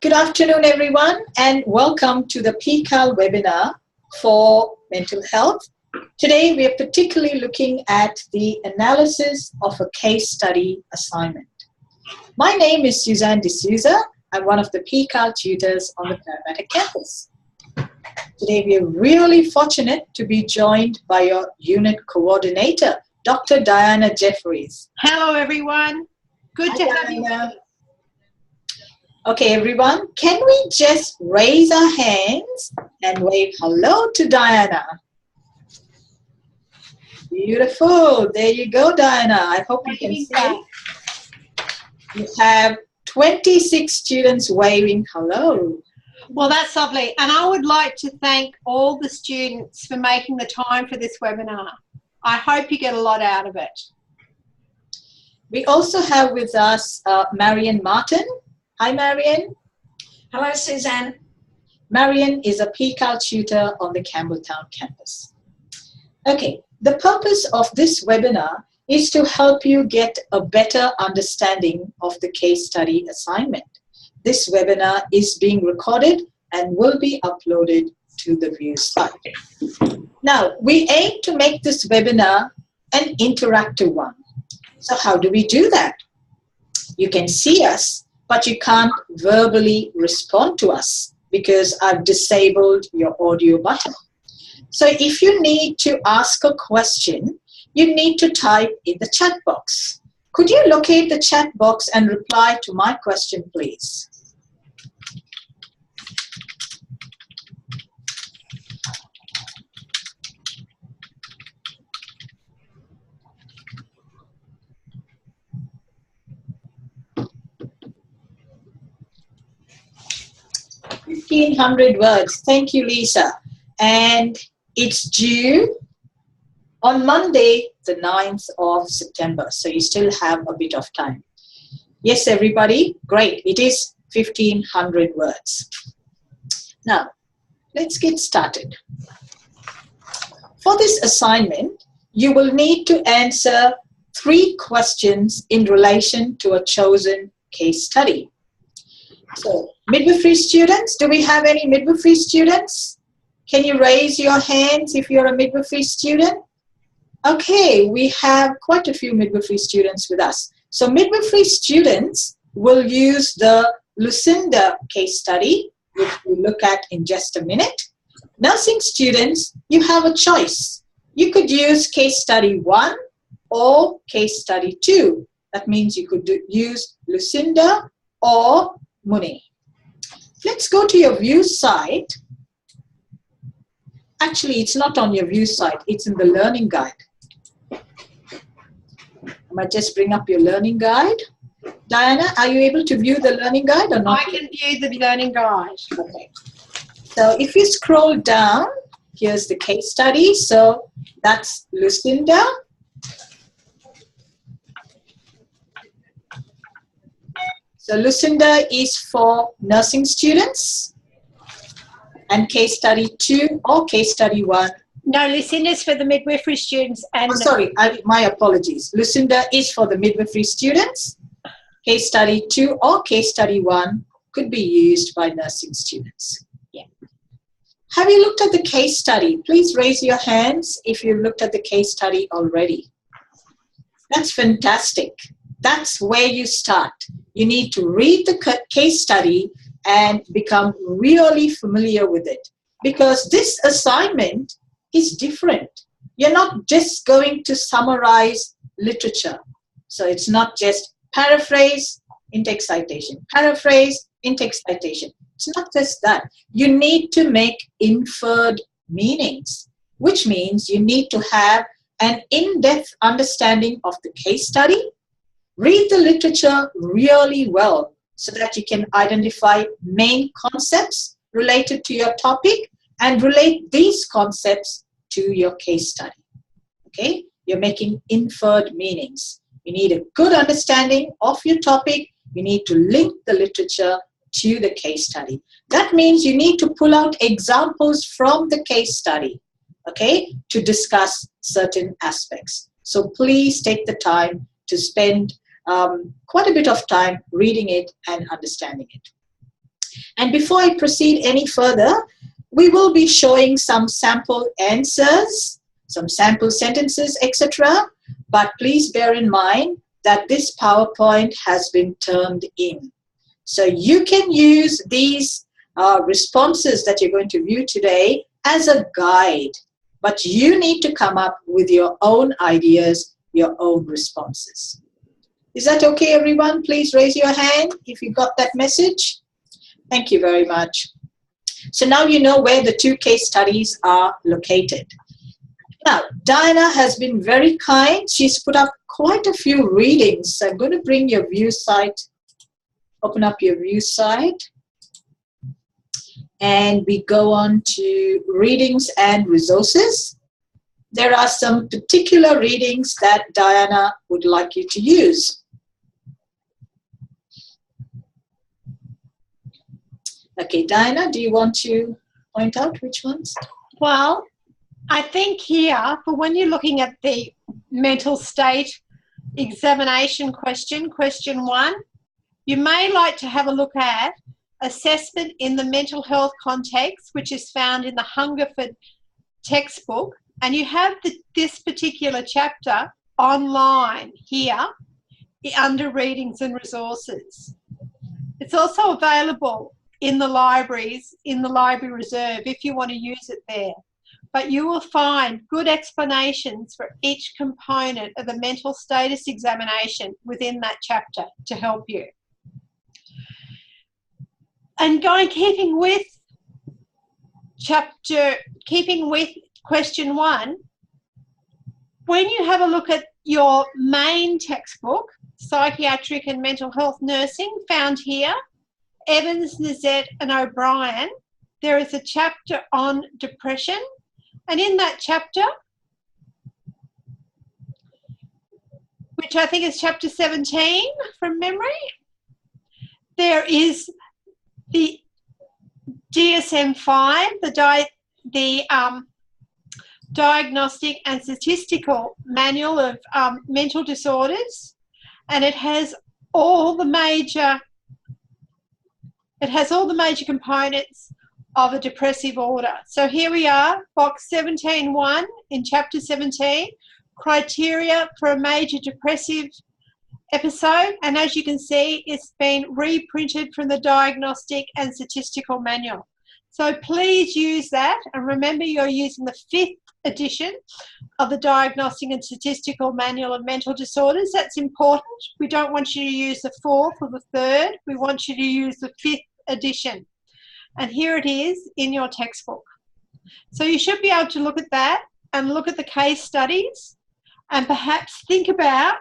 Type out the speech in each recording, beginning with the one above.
Good afternoon, everyone, and welcome to the PCAL webinar for mental health. Today, we are particularly looking at the analysis of a case study assignment. My name is Suzanne D'Souza. I'm one of the PCAL tutors on the Parramatta campus. Today, we are really fortunate to be joined by your unit coordinator, Dr. Diana Jeffries. Hello, everyone. Good to have you. Okay, everyone, can we just raise our hands and wave hello to Diana? Beautiful. There you go, Diana. I hope you can see. You have 26 students waving hello. Well, that's lovely. And I would like to thank all the students for making the time for this webinar. I hope you get a lot out of it. We also have with us Marion Martin. Hi, Marion. Hello, Suzanne. Marion is a PCAL tutor on the Campbelltown campus. Okay, the purpose of this webinar is to help you get a better understanding of the case study assignment. This webinar is being recorded and will be uploaded to the view site. Now, we aim to make this webinar an interactive one. So how do we do that? You can see us, but you can't verbally respond to us because I've disabled your audio button. So if you need to ask a question, you need to type in the chat box. Could you locate the chat box and reply to my question, please? $1,500 words. Thank you, Lisa. And it's due on Monday, the 9th of September. So you still have a bit of time. Yes, everybody. Great. It is 1,500 words. Now, let's get started. For this assignment, you will need to answer 3 questions in relation to a chosen case study. So, midwifery students, do we have any midwifery students? Can you raise your hands if you're a midwifery student? Okay, we have quite a few midwifery students with us. So, midwifery students will use the Lucinda case study, which we'll look at in just a minute. Nursing students, you have a choice. You could use case study 1 or case study 2. That means you could use Lucinda or Muni. Let's go to your view site. Actually, it's not on your view site. It's in the learning guide. I might just bring up your learning guide. Diana, are you able to view the learning guide or not? I can view the learning guide. Okay. So if you scroll down, here's the case study. So that's Lucinda. So Lucinda is for nursing students, and case study 2 or case study 1. No, Lucinda's for the midwifery students. And oh, sorry, my apologies. Lucinda is for the midwifery students. Case study 2 or case study 1 could be used by nursing students. Yeah. Have you looked at the case study? Please raise your hands if you've looked at the case study already. That's fantastic. That's where you start. You need to read the case study and become really familiar with it, because this assignment is different. You're not just going to summarize literature. So it's not just paraphrase, intake citation, paraphrase, intake citation. It's not just that. You need to make inferred meanings, which means you need to have an in-depth understanding of the case study. Read the literature really well so that you can identify main concepts related to your topic and relate these concepts to your case study. Okay? You're making inferred meanings. You need a good understanding of your topic. You need to link the literature to the case study. That means you need to pull out examples from the case study, okay, to discuss certain aspects. So please take the time to spend quite a bit of time reading it and understanding it. And before I proceed any further, we will be showing some sample answers, some sample sentences, etc. But please bear in mind that this PowerPoint has been turned in. So you can use these responses that you're going to view today as a guide, but you need to come up with your own ideas, your own responses. Is that okay, everyone? Please raise your hand if you got that message. Thank you very much. So now you know where the two case studies are located. Now, Diana has been very kind. She's put up quite a few readings. So I'm going to bring your view site, open up your view site. And we go on to readings and resources. There are some particular readings that Diana would like you to use. Okay, Diana, do you want to point out which ones? Well, I think here, for when you're looking at the mental state examination question, question 1, you may like to have a look at assessment in the mental health context, which is found in the Hungerford textbook. And you have this particular chapter online here under readings and resources. It's also available in the libraries, in the library reserve, if you want to use it there. But you will find good explanations for each component of the mental status examination within that chapter to help you. And keeping with question 1, when you have a look at your main textbook, Psychiatric and Mental Health Nursing, found here, Evans, Nazette and O'Brien, there is a chapter on depression. And in that chapter, which I think is chapter 17 from memory, there is the DSM-5, the Diagnostic and Statistical Manual of Mental Disorders, and it has all the major components of a depressive order. So here we are, box 17.1 in chapter 17, criteria for a major depressive episode, and as you can see, it's been reprinted from the Diagnostic and Statistical Manual. So please use that, and remember you're using the 5th edition of the Diagnostic and Statistical Manual of Mental Disorders. That's important. We don't want you to use the 4th or the 3rd. We want you to use the 5th edition. And here it is in your textbook. So you should be able to look at that and look at the case studies and perhaps think about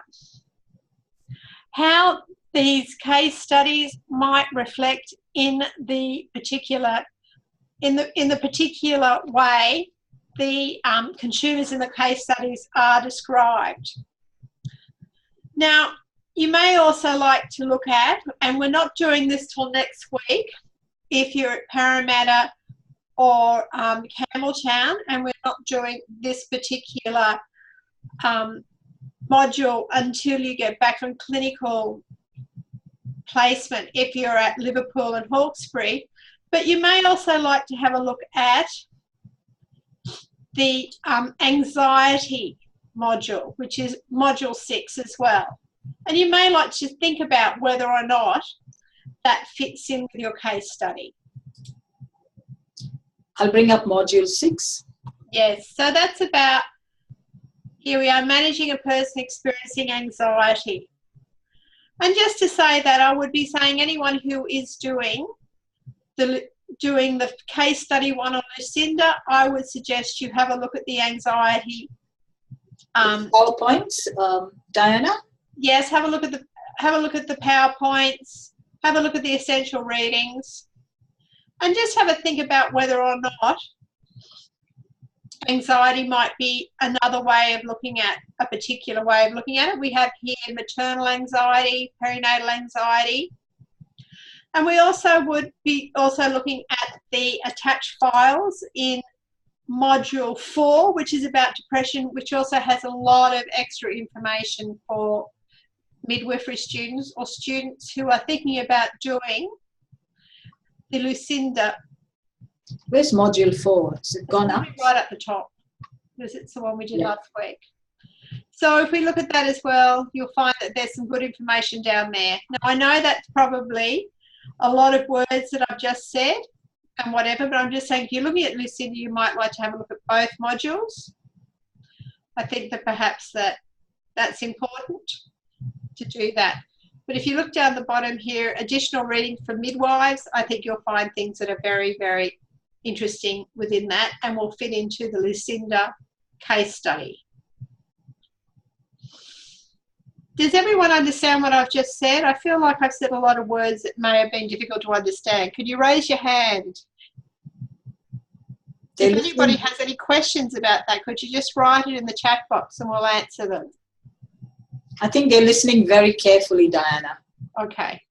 how these case studies might reflect in the particular way the consumers in the case studies are described. Now, you may also like to look at, and we're not doing this till next week, if you're at Parramatta or Campbelltown, and we're not doing this particular module until you get back from clinical placement if you're at Liverpool and Hawkesbury. But you may also like to have a look at the anxiety module, which is module 6 as well. And you may like to think about whether or not that fits in with your case study. I'll bring up module 6. Yes, so that's about, here we are, managing a person experiencing anxiety. And just to say that, I would be saying anyone who is doing the case study 1 on Lucinda, I would suggest you have a look at the anxiety. PowerPoints, Diana? Yes, have a look at the PowerPoints, have a look at the essential readings, and just have a think about whether or not anxiety might be another way of looking at a particular way of looking at it. We have here maternal anxiety, perinatal anxiety, and we also would be looking at the attached files in module 4, which is about depression, which also has a lot of extra information for midwifery students or students who are thinking about doing the Lucinda. Where's module 4? Is it gone up? Right at the top, because it's the one we did last week. So if we look at that as well, you'll find that there's some good information down there. Now, I know that's probably a lot of words that I've just said and whatever, but I'm just saying if you're looking at Lucinda, you might like to have a look at both modules. I think that perhaps that's important to do that. But if you look down the bottom here, additional reading for midwives, I think you'll find things that are very, very interesting within that and will fit into the Lucinda case study. Does everyone understand what I've just said? I feel like I've said a lot of words that may have been difficult to understand. Could you raise your hand? If anybody has any questions about that, could you just write it in the chat box and we'll answer them? I think they're listening very carefully, Diana. Okay.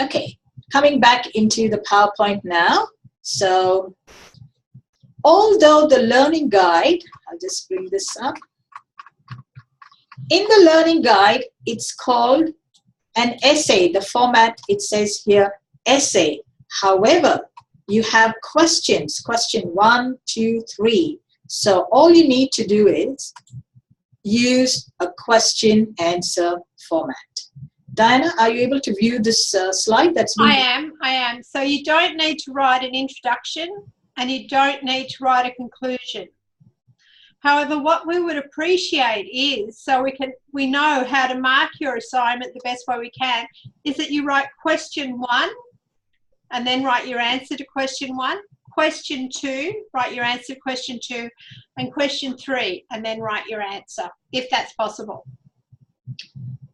Okay, coming back into the PowerPoint now. So, although the learning guide, I'll just bring this up. In the learning guide, it's called an essay. The format, it says here, essay. However, you have questions, question 1, 2, 3. So all you need to do is use a question answer format. Diana, are you able to view this slide? I am. So you don't need to write an introduction and you don't need to write a conclusion. However, what we would appreciate is, so we know how to mark your assignment the best way we can, is that you write question 1 and then write your answer to question 1. Question 2, write your answer to question 2, and question 3, and then write your answer, if that's possible.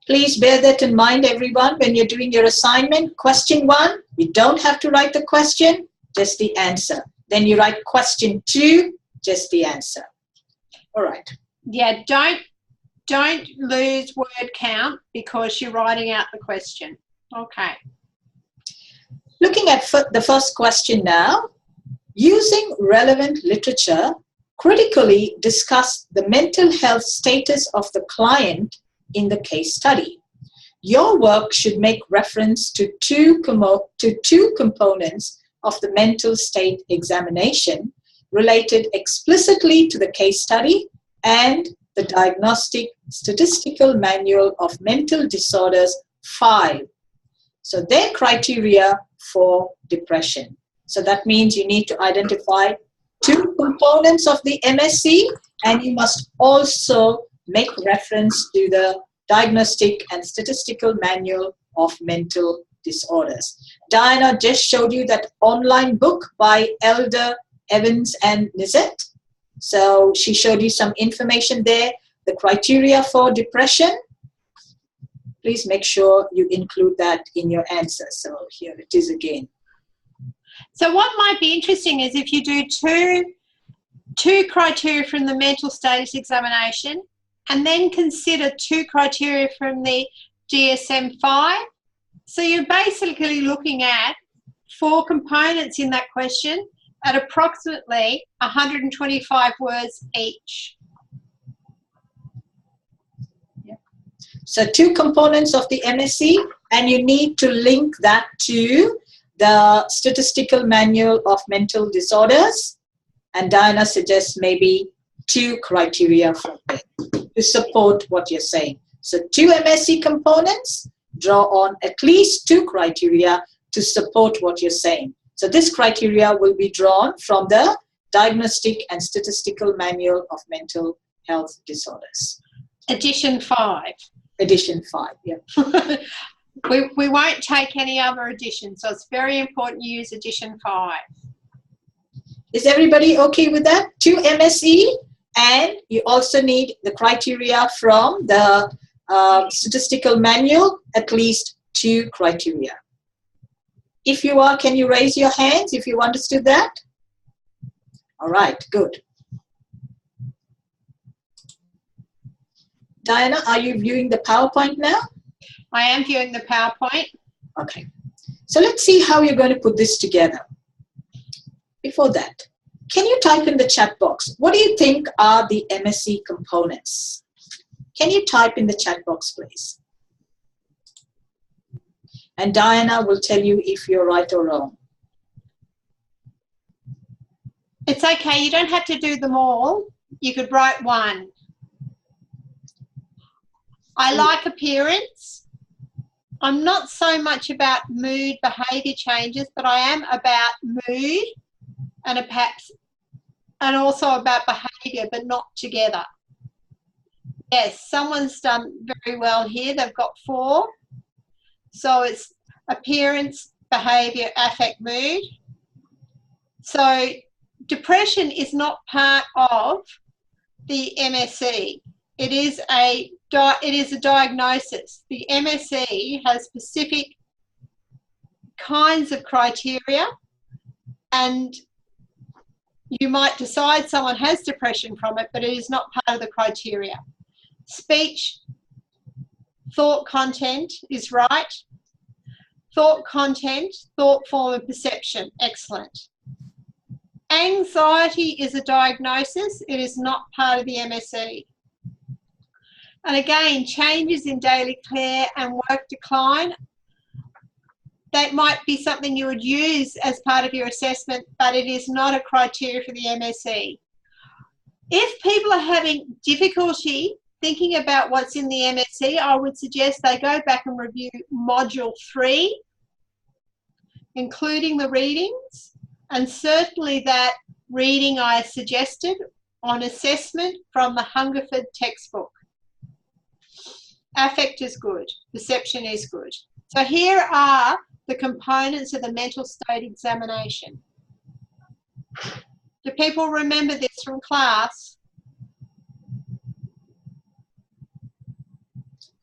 Please bear that in mind, everyone, when you're doing your assignment. Question 1, you don't have to write the question, just the answer. Then you write question 2, just the answer. All right. Yeah, don't lose word count because you're writing out the question. Okay. Looking at the first question now, using relevant literature, critically discuss the mental health status of the client in the case study. Your work should make reference to two components of the mental state examination related explicitly to the case study and the Diagnostic Statistical Manual of Mental Disorders 5. So their criteria for depression. So that means you need to identify 2 components of the MSc, and you must also make reference to the Diagnostic and Statistical Manual of Mental Disorders. Diana just showed you that online book by Elder, Evans and Nizet. So she showed you some information there, the criteria for depression. Please make sure you include that in your answer. So here it is again. So what might be interesting is if you do two criteria from the mental status examination and then consider 2 criteria from the DSM-5. So you're basically looking at 4 components in that question at approximately 125 words each. Yeah. So 2 components of the MSc, and you need to link that to the Statistical Manual of Mental Disorders, and Diana suggests maybe 2 criteria from it to support what you're saying. So 2 MSc components, draw on at least 2 criteria to support what you're saying. So this criteria will be drawn from the Diagnostic and Statistical Manual of Mental Health Disorders. Edition 5. Edition 5, yeah. We won't take any other edition, so it's very important you use edition 5. Is everybody okay with that? 2 MSc, and you also need the criteria from the statistical manual, at least 2 criteria. If you are, can you raise your hands if you understood that? All right, good. Diana, are you viewing the PowerPoint now? I am viewing the PowerPoint. Okay. So let's see how you're going to put this together. Before that, can you type in the chat box, what do you think are the MSc components? Can you type in the chat box, please? And Diana will tell you if you're right or wrong. It's okay. You don't have to do them all. You could write one. I like appearance. I'm not so much about mood behaviour changes, but I am about mood and perhaps and also about behaviour, but not together. Yes, someone's done very well here. They've got 4. So it's appearance, behaviour, affect, mood. So depression is not part of the MSE. It is a diagnosis. The MSE has specific kinds of criteria, and you might decide someone has depression from it, but it is not part of the criteria. Speech, thought content is right. Thought content, thought form and perception, excellent. Anxiety is a diagnosis. It is not part of the MSE. And again, changes in daily care and work decline, that might be something you would use as part of your assessment, but it is not a criteria for the MSE. If people are having difficulty thinking about what's in the MSE, I would suggest they go back and review Module 3, including the readings, and certainly that reading I suggested on assessment from the Hungerford textbook. Affect is good, perception is good. So here are the components of the mental state examination. Do people remember this from class?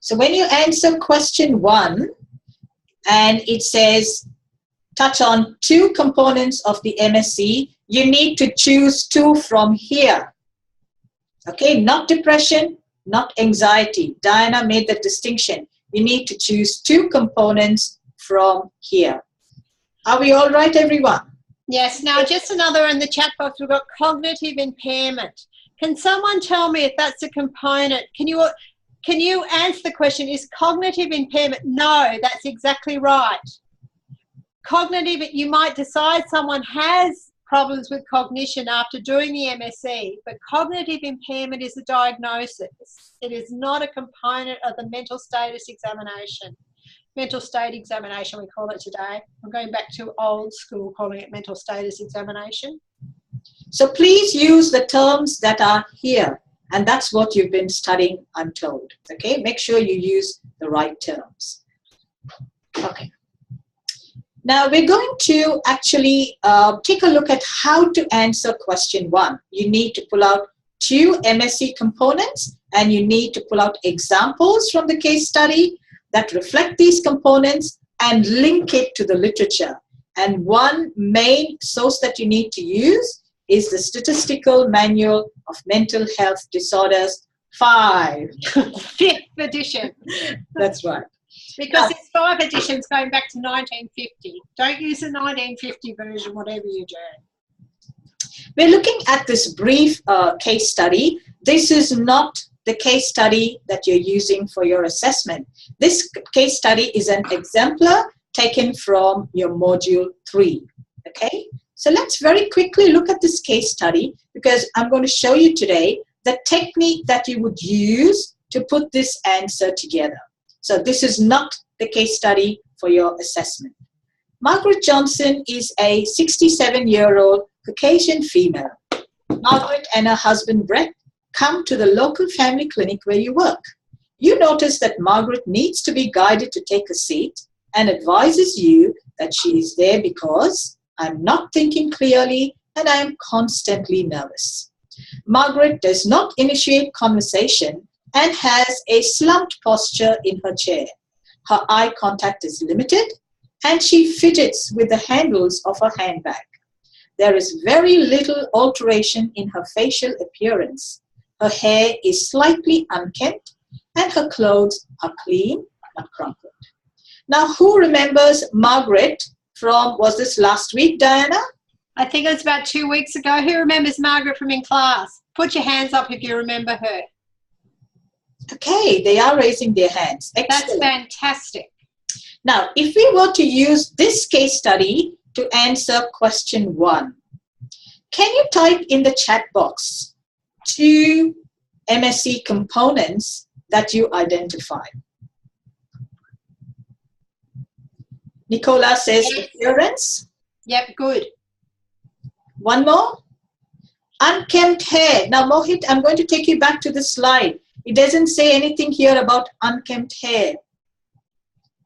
So when you answer question 1 and it says touch on 2 components of the MSE, you need to choose 2 from here. Okay, not depression, not anxiety. Diana made the distinction. You need to choose 2 components from here. Are we all right, everyone? Yes. Now, just another in the chat box, we've got cognitive impairment. Can someone tell me if that's a component? Can you answer the question, is cognitive impairment? No, that's exactly right. Cognitive, you might decide someone has problems with cognition after doing the MSE, but cognitive impairment is a diagnosis. It is not a component of the mental status examination. Mental state examination, we call it today. I'm going back to old school calling it mental status examination. So please use the terms that are here, and that's what you've been studying, I'm told. Okay, make sure you use the right terms. Okay. Now we're going to actually take a look at how to answer question 1. You need to pull out 2 MSE components, and you need to pull out examples from the case study that reflect these components and link it to the literature. And one main source that you need to use is the Statistical Manual of Mental Health Disorders 5. 5th edition. That's right. Because it's 5 editions going back to 1950. Don't use the 1950 version, whatever you do. We're looking at this brief case study. This is not the case study that you're using for your assessment. This case study is an exemplar taken from your module 3. Okay, so let's very quickly look at this case study, because I'm going to show you today the technique that you would use to put this answer together. So this is not the case study for your assessment. Margaret Johnson is a 67-year-old Caucasian female. Margaret and her husband Brett come to the local family clinic where you work. You notice that Margaret needs to be guided to take a seat and advises you that she is there because I'm not thinking clearly and I am constantly nervous. Margaret does not initiate conversation and has a slumped posture in her chair. Her eye contact is limited and she fidgets with the handles of her handbag. There is very little alteration in her facial appearance. Her hair is slightly unkempt and her clothes are clean but crumpled. Now, who remembers Margaret from, was this last week, Diana? I think it was about 2 weeks ago. Who remembers Margaret from in class? Put your hands up if you remember her. Okay, they are raising their hands. That's Excellent. fantastic. Now, if we were to use this case study to answer question 1, can you type in the chat box 2 MSC components that you identify? Nicola says appearance. Yep, good. One more. Unkempt hair. Now, Mohit, I'm going to take you back to the slide. It doesn't say anything here about unkempt hair.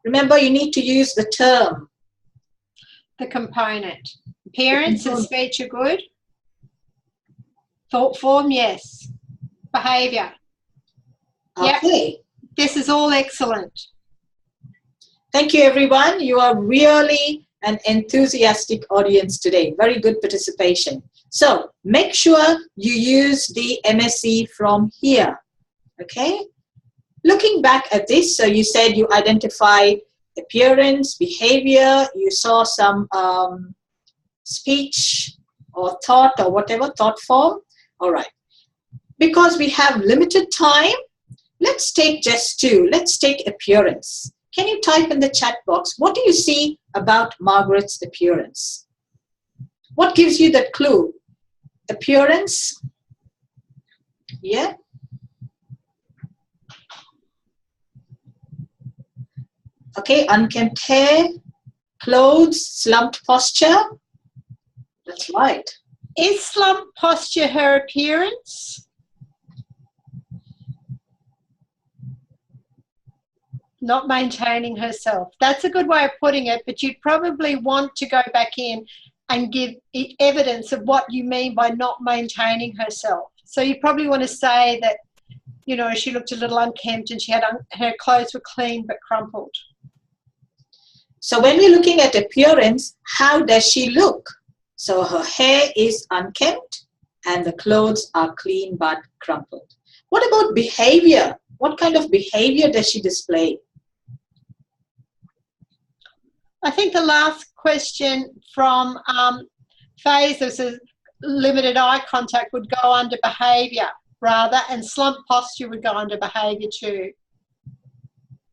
Remember, you need to use the term. The component. Appearance and speech are good. Thought form, yes. Behaviour. Okay. Yep. This is all excellent. Thank you, everyone. You are really an enthusiastic audience today. Very good participation. So make sure you use the MSC from here. Okay? Looking back at this, so you said you identified appearance, behavior, you saw some speech or thought or whatever, thought form. All right. Because we have limited time, let's take just 2. Let's take appearance. Can you type in the chat box, what do you see about Margaret's appearance? What gives you that clue? Appearance? Yeah? Okay, unkempt hair, clothes, slumped posture. That's right. Is slumped posture her appearance? Not maintaining herself. That's a good way of putting it, but you'd probably want to go back in and give evidence of what you mean by not maintaining herself. So you probably want to say that, you know, she looked a little unkempt and she had her clothes were clean but crumpled. So when we're looking at appearance, how does she look? So her hair is unkempt and the clothes are clean but crumpled. What about behavior? What kind of behavior does she display? I think the last question from Faye, this is limited eye contact, would go under behaviour rather, and slump posture would go under behaviour too.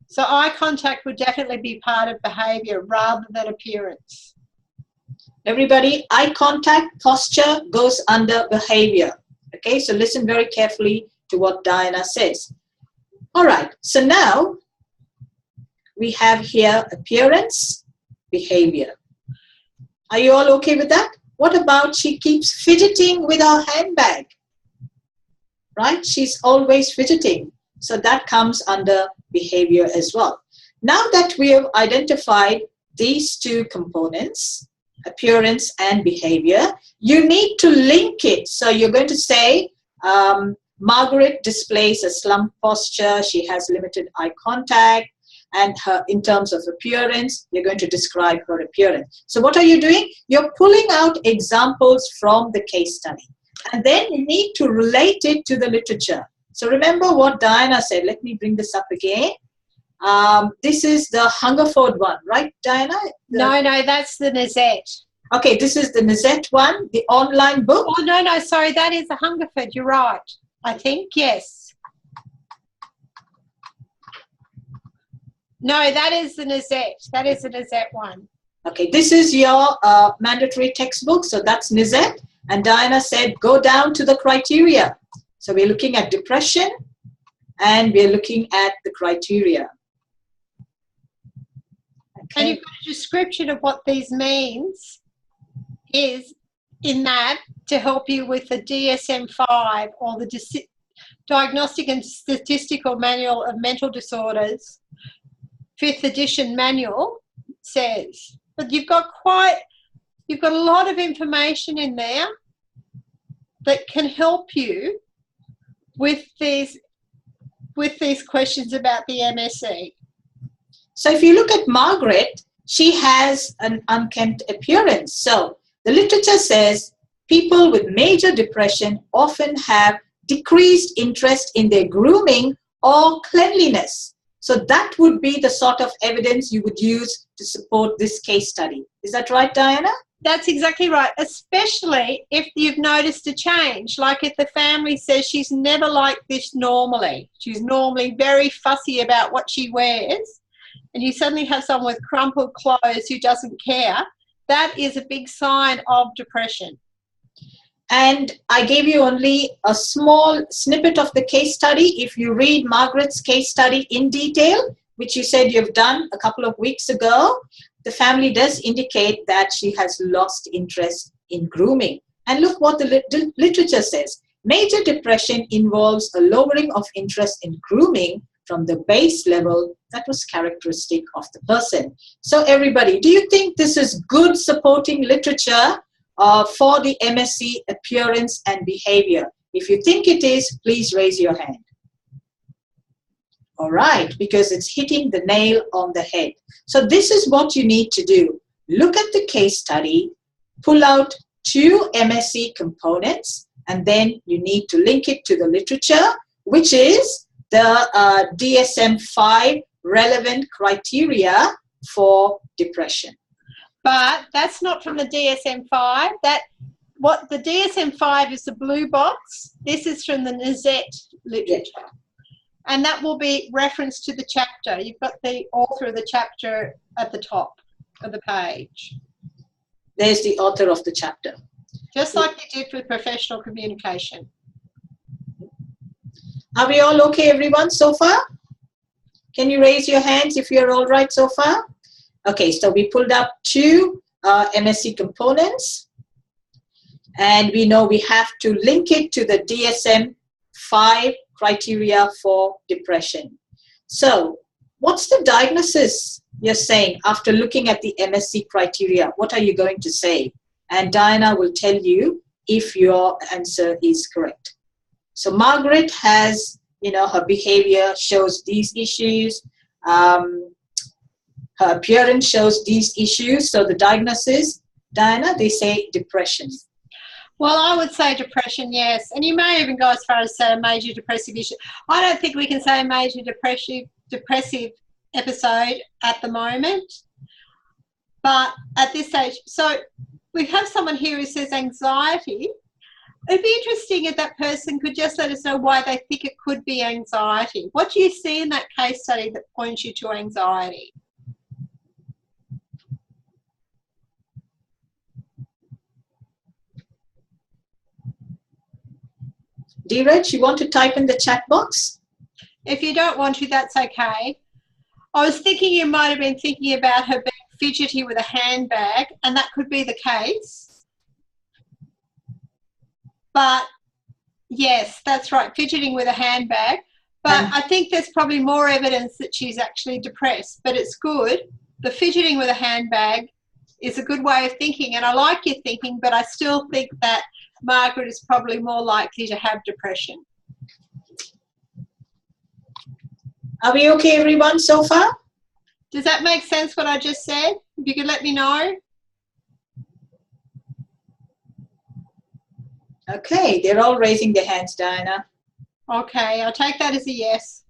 So eye contact would definitely be part of behaviour rather than appearance. Everybody, eye contact, posture goes under behavior. Okay, so listen very carefully to what Diana says. All right, so now we have here appearance, behavior. Are you all okay with that? What about she keeps fidgeting with her handbag? Right, she's always fidgeting. So that comes under behavior as well. Now that we have identified these 2 components, appearance and behavior, you need to link it. So you're going to say, Margaret displays a slump posture, she has limited eye contact, and her, in terms of appearance, you're going to describe her appearance. So what are you doing? You're pulling out examples from the case study, and then you need to relate it to the literature. So remember what Diana said. Let me bring this up again. This is the Hungerford one, right, Diana? No, that's the Nazette. Okay, this is the Nazette one, the online book. Oh, no, sorry, that is the Hungerford. You're right. I think, yes. No, that is the Nazette. That is the Nazette one. Okay, this is your mandatory textbook, so that's Nazette. And Diana said, go down to the criteria. So we're looking at depression, and we're looking at the criteria. Okay. And you've got a description of what these means is in that to help you with the DSM-5 or the Diagnostic and Statistical Manual of Mental Disorders, 5th edition manual says. But you've got a lot of information in there that can help you with these questions about the MSE. So if you look at Margaret, she has an unkempt appearance. So the literature says people with major depression often have decreased interest in their grooming or cleanliness. So that would be the sort of evidence you would use to support this case study. Is that right, Diana? That's exactly right, especially if you've noticed a change. Like if the family says she's never like this normally. She's normally very fussy about what she wears, and you suddenly have someone with crumpled clothes who doesn't care. That is a big sign of depression. And I gave you only a small snippet of the case study. If you read Margaret's case study in detail, which you said you've done a couple of weeks ago, the family does indicate that she has lost interest in grooming. And look what the literature says. Major depression involves a lowering of interest in grooming from the base level that was characteristic of the person. So everybody, do you think this is good supporting literature for the MSc appearance and behavior? If you think it is, please raise your hand. All right, because it's hitting the nail on the head. So this is what you need to do. Look at the case study, pull out 2 MSc components, and then you need to link it to the literature, which is the DSM-5 relevant criteria for depression. But that's not from the DSM-5. What the DSM-5 is the blue box. This is from the Nazette literature. Yeah. And that will be referenced to the chapter. You've got the author of the chapter at the top of the page. There's the author of the chapter. Just like you did with professional communication. Are we all okay, everyone, so far? Can you raise your hands if you're all right so far? Okay, so we pulled up 2 MSc components. And we know we have to link it to the DSM-5 criteria for depression. So what's the diagnosis you're saying after looking at the MSc criteria? What are you going to say? And Diana will tell you if your answer is correct. So Margaret has, her behavior shows these issues. Her appearance shows these issues. So the diagnosis, Diana, they say depression. Well, I would say depression, yes. And you may even go as far as say a major depressive issue. I don't think we can say a major depressive episode at the moment. But at this stage, so we have someone here who says anxiety. It'd be interesting if that person could just let us know why they think it could be anxiety. What do you see in that case study that points you to anxiety? Dheeraj, you want to type in the chat box? If you don't want to, that's okay. I was thinking you might have been thinking about her being fidgety with a handbag, and that could be the case. But yes, that's right, fidgeting with a handbag. But I think there's probably more evidence that she's actually depressed, but it's good. The fidgeting with a handbag is a good way of thinking, and I like your thinking, but I still think that Margaret is probably more likely to have depression. Are we okay, everyone, so far? Does that make sense, what I just said? If you could let me know. Okay, they're all raising their hands, Diana. Okay, I'll take that as a yes.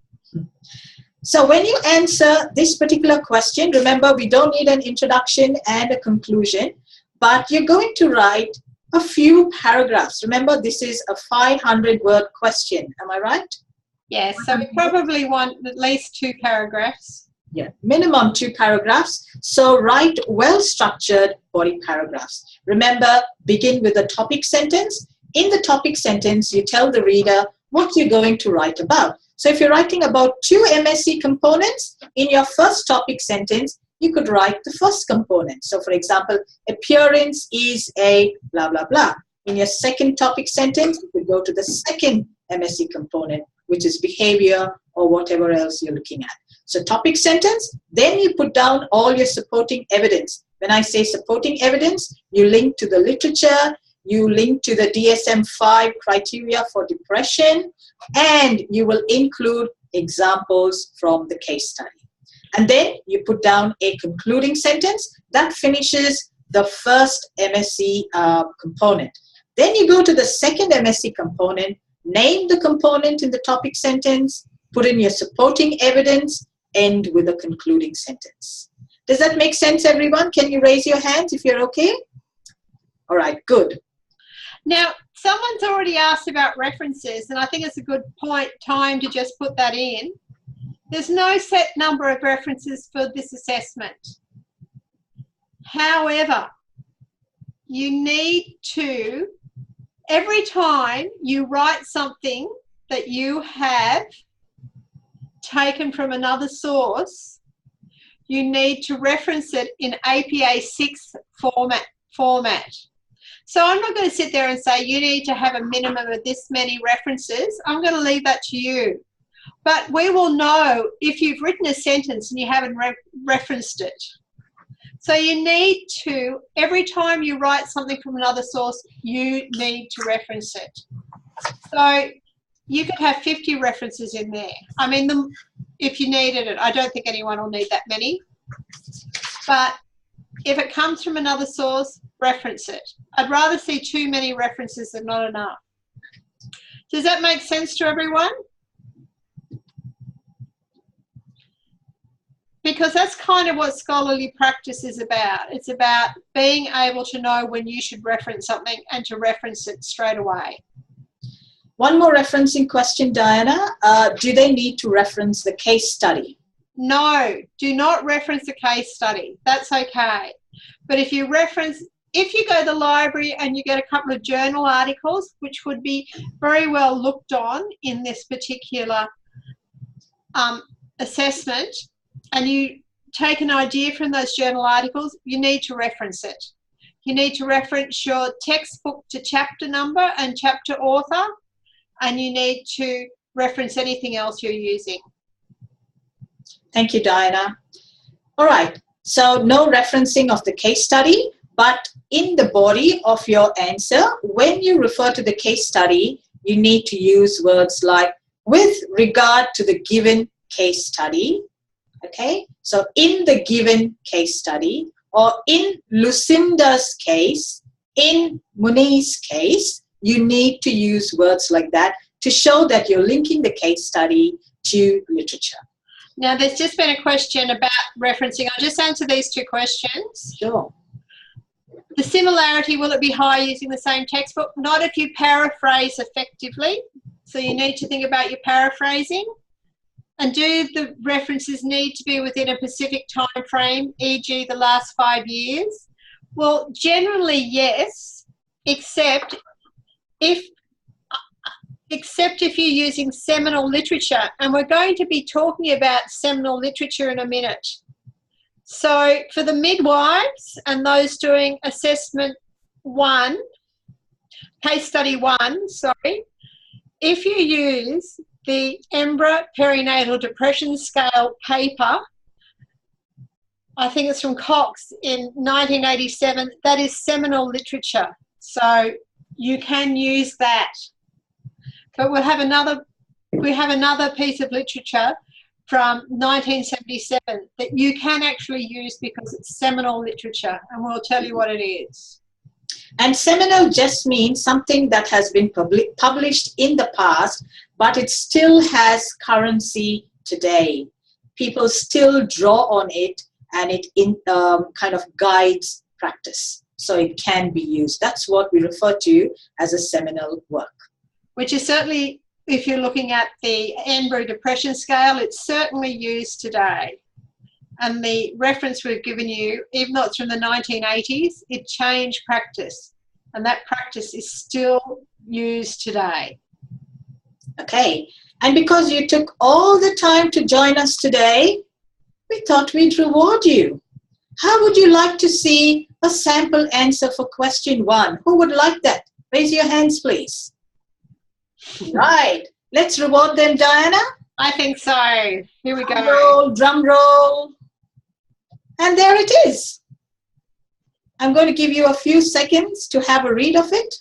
So when you answer this particular question, remember we don't need an introduction and a conclusion, but you're going to write a few paragraphs. Remember, this is a 500-word question. Am I right? Yes, so we probably want at least 2 paragraphs. Yeah, minimum 2 paragraphs. So write well-structured body paragraphs. Remember, begin with a topic sentence. In the topic sentence, you tell the reader what you're going to write about. So if you're writing about 2 MSc components, in your first topic sentence, you could write the first component. So for example, appearance is a blah, blah, blah. In your second topic sentence, you could go to the second MSc component, which is behavior or whatever else you're looking at. So topic sentence, then you put down all your supporting evidence. When I say supporting evidence, you link to the literature, you link to the DSM-5 criteria for depression, and you will include examples from the case study. And then you put down a concluding sentence that finishes the first MSc component. Then you go to the second MSc component, name the component in the topic sentence, put in your supporting evidence, end with a concluding sentence. Does that make sense, everyone? Can you raise your hands if you're okay? All right, good. Now, someone's already asked about references, and I think it's a good time to just put that in. There's no set number of references for this assessment. However, you need to, every time you write something that you have taken from another source, you need to reference it in APA 6 format. So I'm not going to sit there and say you need to have a minimum of this many references. I'm going to leave that to you. But we will know if you've written a sentence and you haven't referenced it. So you need to, every time you write something from another source, you need to reference it. So you could have 50 references in there. I mean, if you needed it, I don't think anyone will need that many. But if it comes from another source, reference it. I'd rather see too many references than not enough. Does that make sense to everyone? Because that's kind of what scholarly practice is about. It's about being able to know when you should reference something and to reference it straight away. One more referencing question, Diana. Do they need to reference the case study? No, do not reference the case study. That's okay. But if you go to the library and you get a couple of journal articles, which would be very well looked on in this particular assessment, and you take an idea from those journal articles, you need to reference it. You need to reference your textbook to chapter number and chapter author, and you need to reference anything else you're using. Thank you, Diana. All right, so no referencing of the case study, but in the body of your answer, when you refer to the case study, you need to use words like with regard to the given case study. Okay, so in the given case study, or in Lucinda's case, in Muni's case, you need to use words like that to show that you're linking the case study to literature. Now, there's just been a question about referencing. I'll just answer these two questions. Sure. The similarity, will it be high using the same textbook? Not if you paraphrase effectively. So you need to think about your paraphrasing. And do the references need to be within a specific time frame, e.g. the last 5 years? Well, generally, yes, except if you're using seminal literature, and we're going to be talking about seminal literature in a minute. So for the midwives and those doing assessment 1, case study 1, sorry, if you use the Embra Perinatal Depression Scale paper, I think it's from Cox in 1987, that is seminal literature. So you can use that. But we have another piece of literature from 1977 that you can actually use because it's seminal literature, and we'll tell you what it is. And seminal just means something that has been published in the past, but it still has currency today. People still draw on it, and it kind of guides practice. So it can be used. That's what we refer to as a seminal work. Which is certainly, if you're looking at the Embra Depression Scale, it's certainly used today. And the reference we've given you, even though it's from the 1980s, it changed practice. And that practice is still used today. Okay. And because you took all the time to join us today, we thought we'd reward you. How would you like to see a sample answer for question 1? Who would like that? Raise your hands, please. Right. Let's reward them, Diana. I think so. Here we go. Roll, drum roll. And there it is. I'm going to give you a few seconds to have a read of it.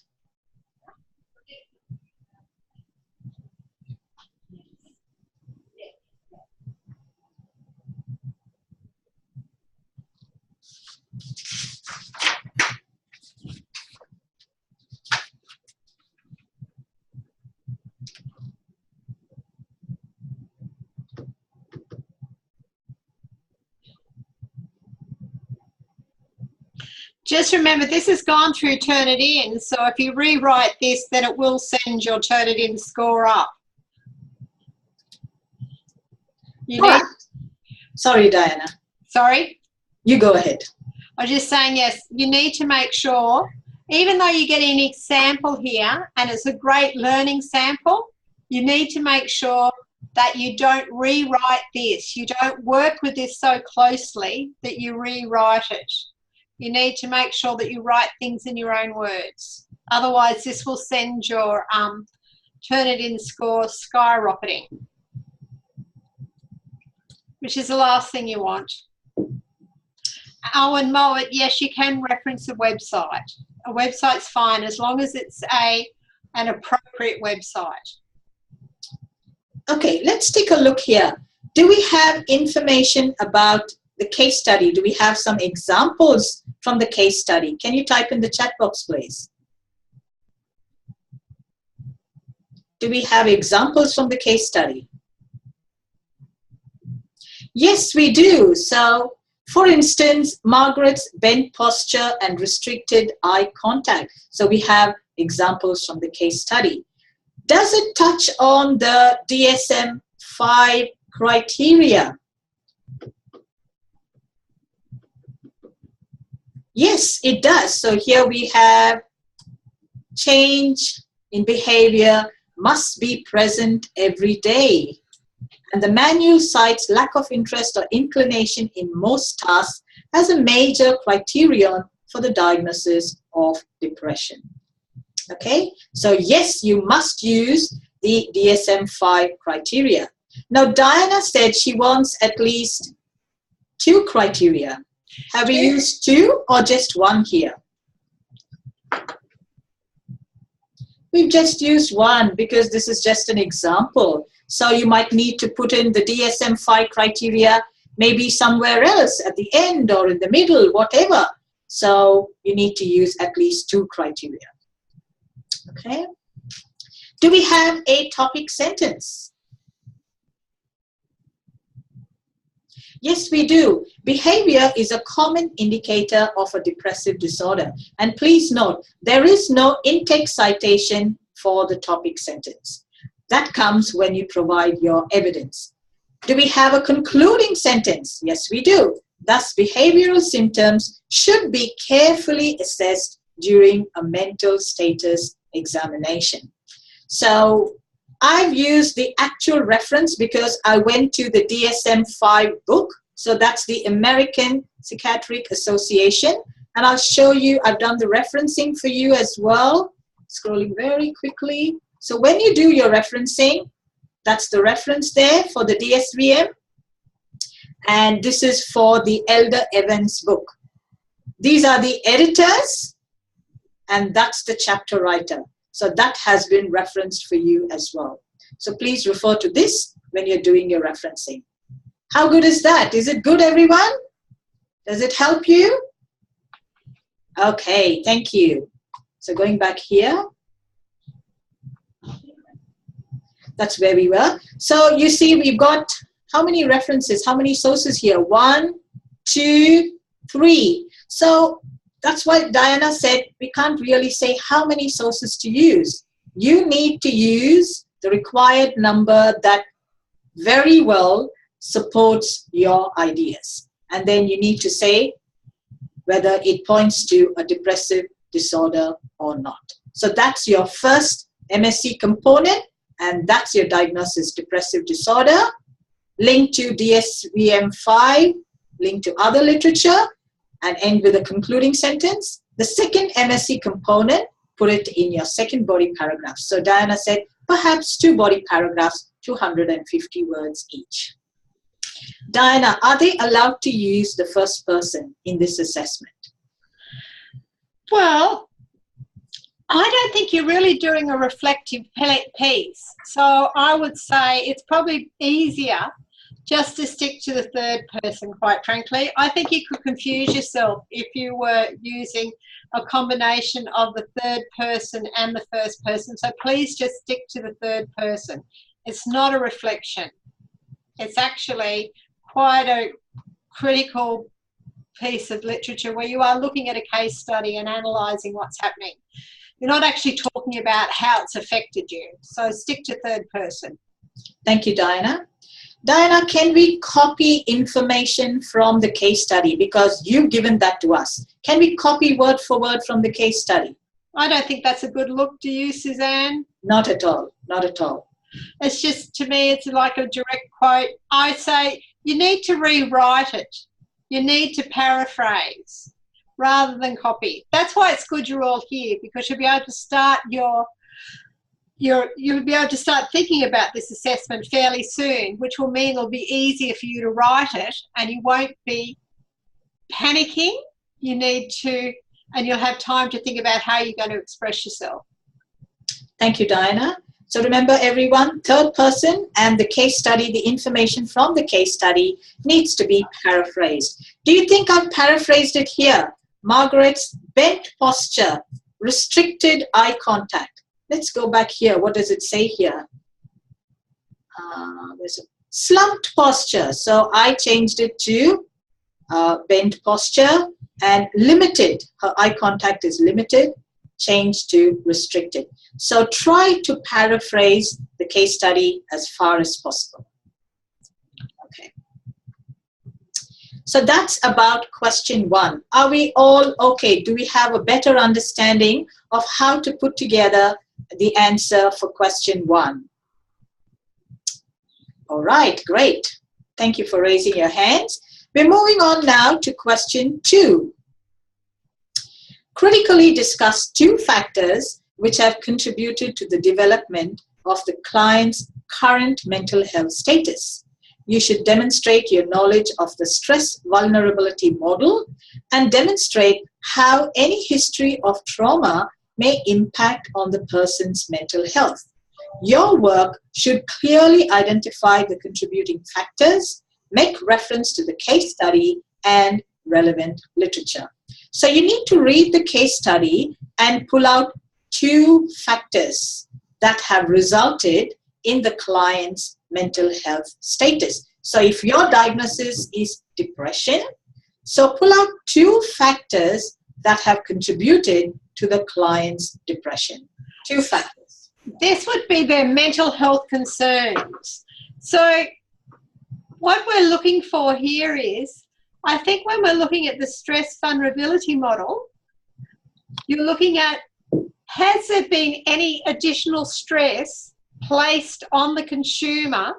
Just remember, this has gone through Turnitin, so if you rewrite this, then it will send your Turnitin score up. Sorry, Diana. Sorry? You go ahead. I was just saying, yes, you need to make sure, even though you're getting an example here, and it's a great learning sample, you need to make sure that you don't rewrite this. You don't work with this so closely that you rewrite it. You need to make sure that you write things in your own words. Otherwise, this will send your Turnitin score skyrocketing, which is the last thing you want. Oh, and Moet, yes, you can reference a website. A website's fine as long as it's an appropriate website. Okay, let's take a look here. Do we have information about the case study? Do we have some examples from the case study? Can you type in the chat box, please? Do we have examples from the case study? Yes, we do. So, for instance, Margaret's bent posture and restricted eye contact. So we have examples from the case study. Does it touch on the DSM-5 criteria? Yes, it does. So here we have change in behavior must be present every day. And the manual cites lack of interest or inclination in most tasks as a major criterion for the diagnosis of depression. Okay, so yes, you must use the DSM-5 criteria. Now, Diana said she wants at least 2 criteria. Have we used 2 or just 1 here? We've just used 1 because this is just an example. So you might need to put in the DSM-5 criteria maybe somewhere else at the end or in the middle, whatever. So you need to use at least 2 criteria. Okay. Do we have a topic sentence? Yes, we do. Behavior is a common indicator of a depressive disorder. And please note, there is no in-text citation for the topic sentence. That comes when you provide your evidence. Do we have a concluding sentence? Yes, we do. Thus, behavioral symptoms should be carefully assessed during a mental status examination. So I've used the actual reference because I went to the DSM-5 book. So that's the American Psychiatric Association. And I'll show you, I've done the referencing for you as well. Scrolling very quickly. So when you do your referencing, that's the reference there for the DSVM. And this is for the Elder Evans book. These are the editors, and that's the chapter writer. So that has been referenced for you as well. So please refer to this when you're doing your referencing. How good is that? Is it good, everyone? Does it help you? Okay, thank you. So going back here. That's where we were. So you see we've got how many references, how many sources here? 1, 2, 3. So that's why Diana said we can't really say how many sources to use. You need to use the required number that very well supports your ideas. And then you need to say whether it points to a depressive disorder or not. So that's your first MSc component. And that's your diagnosis, depressive disorder, linked to DSVM-5, linked to other literature, and end with a concluding sentence. The second MSc component, put it in your second body paragraph. So Diana said, perhaps 2 body paragraphs, 250 words each. Diana, are they allowed to use the first person in this assessment? Well, I don't think you're really doing a reflective piece. So I would say it's probably easier just to stick to the third person, quite frankly. I think you could confuse yourself if you were using a combination of the third person and the first person. So please just stick to the third person. It's not a reflection. It's actually quite a critical piece of literature where you are looking at a case study and analysing what's happening. You're not actually talking about how it's affected you. So stick to third person. Thank you, Diana. Diana, can we copy information from the case study? Because you've given that to us. Can we copy word for word from the case study? I don't think that's a good look. Do you, Suzanne? Not at all. Not at all. It's just, to me, it's like a direct quote. I say you need to rewrite it. You need to paraphrase rather than copy. That's why it's good you're all here, because you'll be able to start you'll be able to start thinking about this assessment fairly soon, which will mean it'll be easier for you to write it and you won't be panicking. You need to, and you'll have time to think about how you're going to express yourself. Thank you, Diana. So remember, everyone, third person and the case study, the information from the case study needs to be paraphrased. Do you think I've paraphrased it here? Margaret's bent posture, restricted eye contact. Let's go back here. What does it say here? There's a slumped posture. So I changed it to bent posture, and limited. Her eye contact is limited. Changed to restricted. So try to paraphrase the case study as far as possible. Okay. So that's about question 1. Are we all okay? Do we have a better understanding of how to put together the answer for question 1? All right, great. Thank you for raising your hands. We're moving on now to question 2. Critically discuss 2 factors which have contributed to the development of the client's current mental health status. You should demonstrate your knowledge of the stress vulnerability model and demonstrate how any history of trauma may impact on the person's mental health. Your work should clearly identify the contributing factors, make reference to the case study and relevant literature. So you need to read the case study and pull out 2 factors that have resulted in the client's mental health status. So if your diagnosis is depression, so pull out 2 factors that have contributed to the client's depression. 2 factors. This would be their mental health concerns. So what we're looking for here is, I think when we're looking at the stress vulnerability model, you're looking at, has there been any additional stress placed on the consumer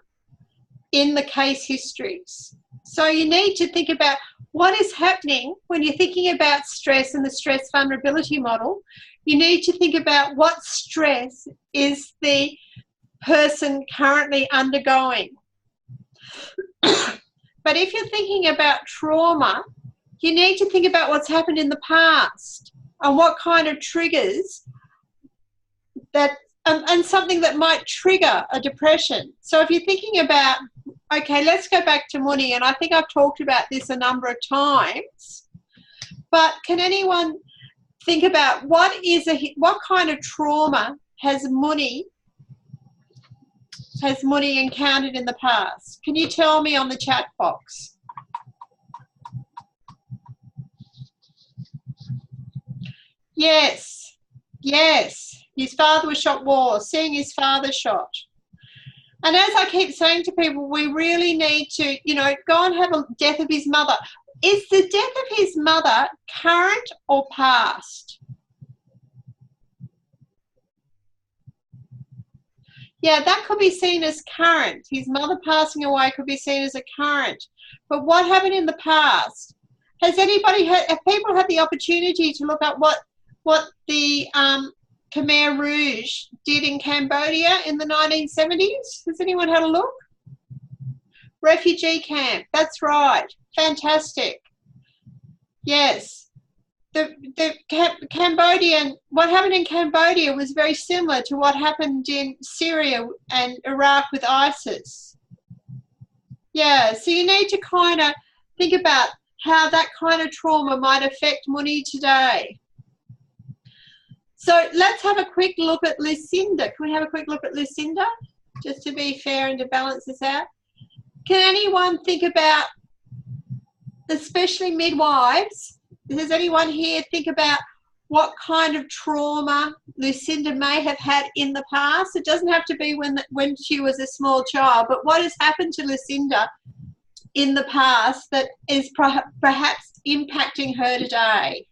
in the case histories? So you need to think about what is happening when you're thinking about stress and the stress vulnerability model. You need to think about what stress is the person currently undergoing. But if you're thinking about trauma, you need to think about what's happened in the past and what kind of triggers that, and something that might trigger a depression. So if you're thinking about, okay, let's go back to Muni, and I think I've talked about this a number of times, but can anyone think about what kind of trauma has Muni encountered in the past? Can you tell me on the chat box? Yes, his father was shot, seeing his father shot. And as I keep saying to people, we really need to, go and have a death of his mother. Is the death of his mother current or past? Yeah, that could be seen as current. His mother passing away could be seen as a current. But what happened in the past? Have people had the opportunity to look at what the Khmer Rouge did in Cambodia in the 1970s? Has anyone had a look? Refugee camp, that's right. Fantastic. Yes. The Cambodian, what happened in Cambodia was very similar to what happened in Syria and Iraq with ISIS. Yeah, so you need to kind of think about how that kind of trauma might affect Muni today. So let's have a quick look at Lucinda. Can we have a quick look at Lucinda? Just to be fair and to balance this out. Can anyone think about especially midwives, does anyone here think about what kind of trauma Lucinda may have had in the past? It doesn't have to be when she was a small child, but what has happened to Lucinda in the past that is perhaps impacting her today?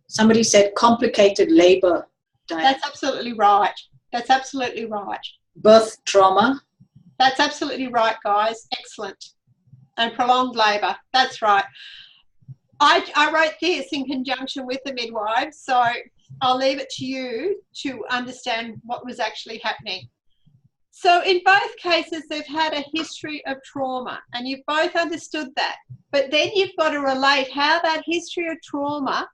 Somebody said complicated labor, Diane. That's absolutely right. That's absolutely right. Birth trauma. That's absolutely right, guys. Excellent. And prolonged labour. That's right. I wrote this in conjunction with the midwives, so I'll leave it to you to understand what was actually happening. So in both cases, they've had a history of trauma, and you've both understood that. But then you've got to relate how that history of trauma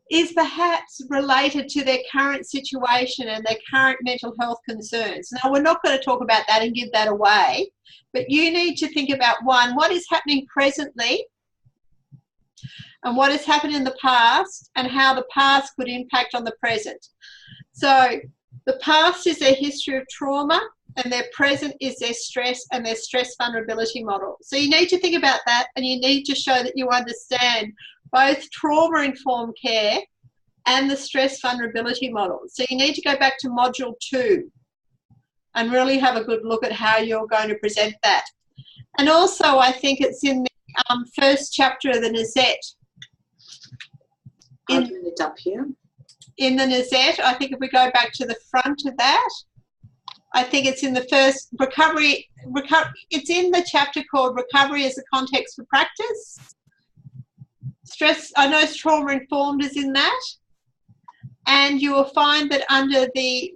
is perhaps related to their current situation and their current mental health concerns. Now, we're not going to talk about that and give that away, but you need to think about, one, what is happening presently and what has happened in the past and how the past could impact on the present. So the past is their history of trauma and their present is their stress and their stress vulnerability model. So you need to think about that, and you need to show that you understand both trauma-informed care and the stress vulnerability model. So you need to go back to module 2 and really have a good look at how you're going to present that. And also, I think it's in the first chapter of the Nezette. I'll bring it up here. In the Nezette, I think if we go back to the front of that, I think it's in the first recovery. It's in the chapter called Recovery as a Context for Practice. Stress, I know trauma-informed is in that. And you will find that under the,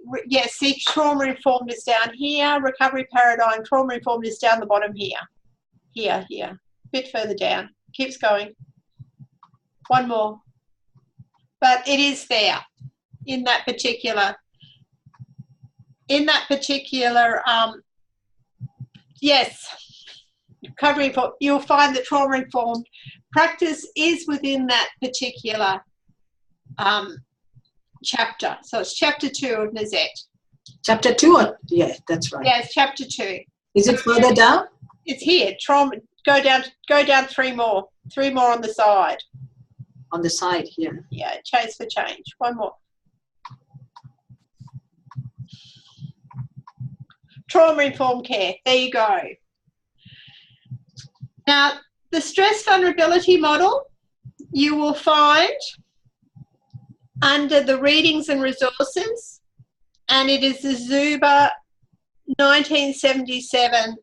see, trauma-informed is down here, recovery paradigm, trauma-informed is down the bottom here. Here, a bit further down. Keeps going. One more. But it is there in that particular, yes, recovery informed. You'll find that trauma-informed practice is within that particular chapter. So it's chapter 2 of Nezette. Chapter 2? Or, yeah, that's right. Yeah, it's chapter 2. Is it further down? It's here. Trauma. Go down 3 more. 3 more on the side. On the side here. Yeah, chase for change. 1 more. Trauma-informed care. There you go. Now, the stress vulnerability model, you will find under the readings and resources, and it is the Zuber 1977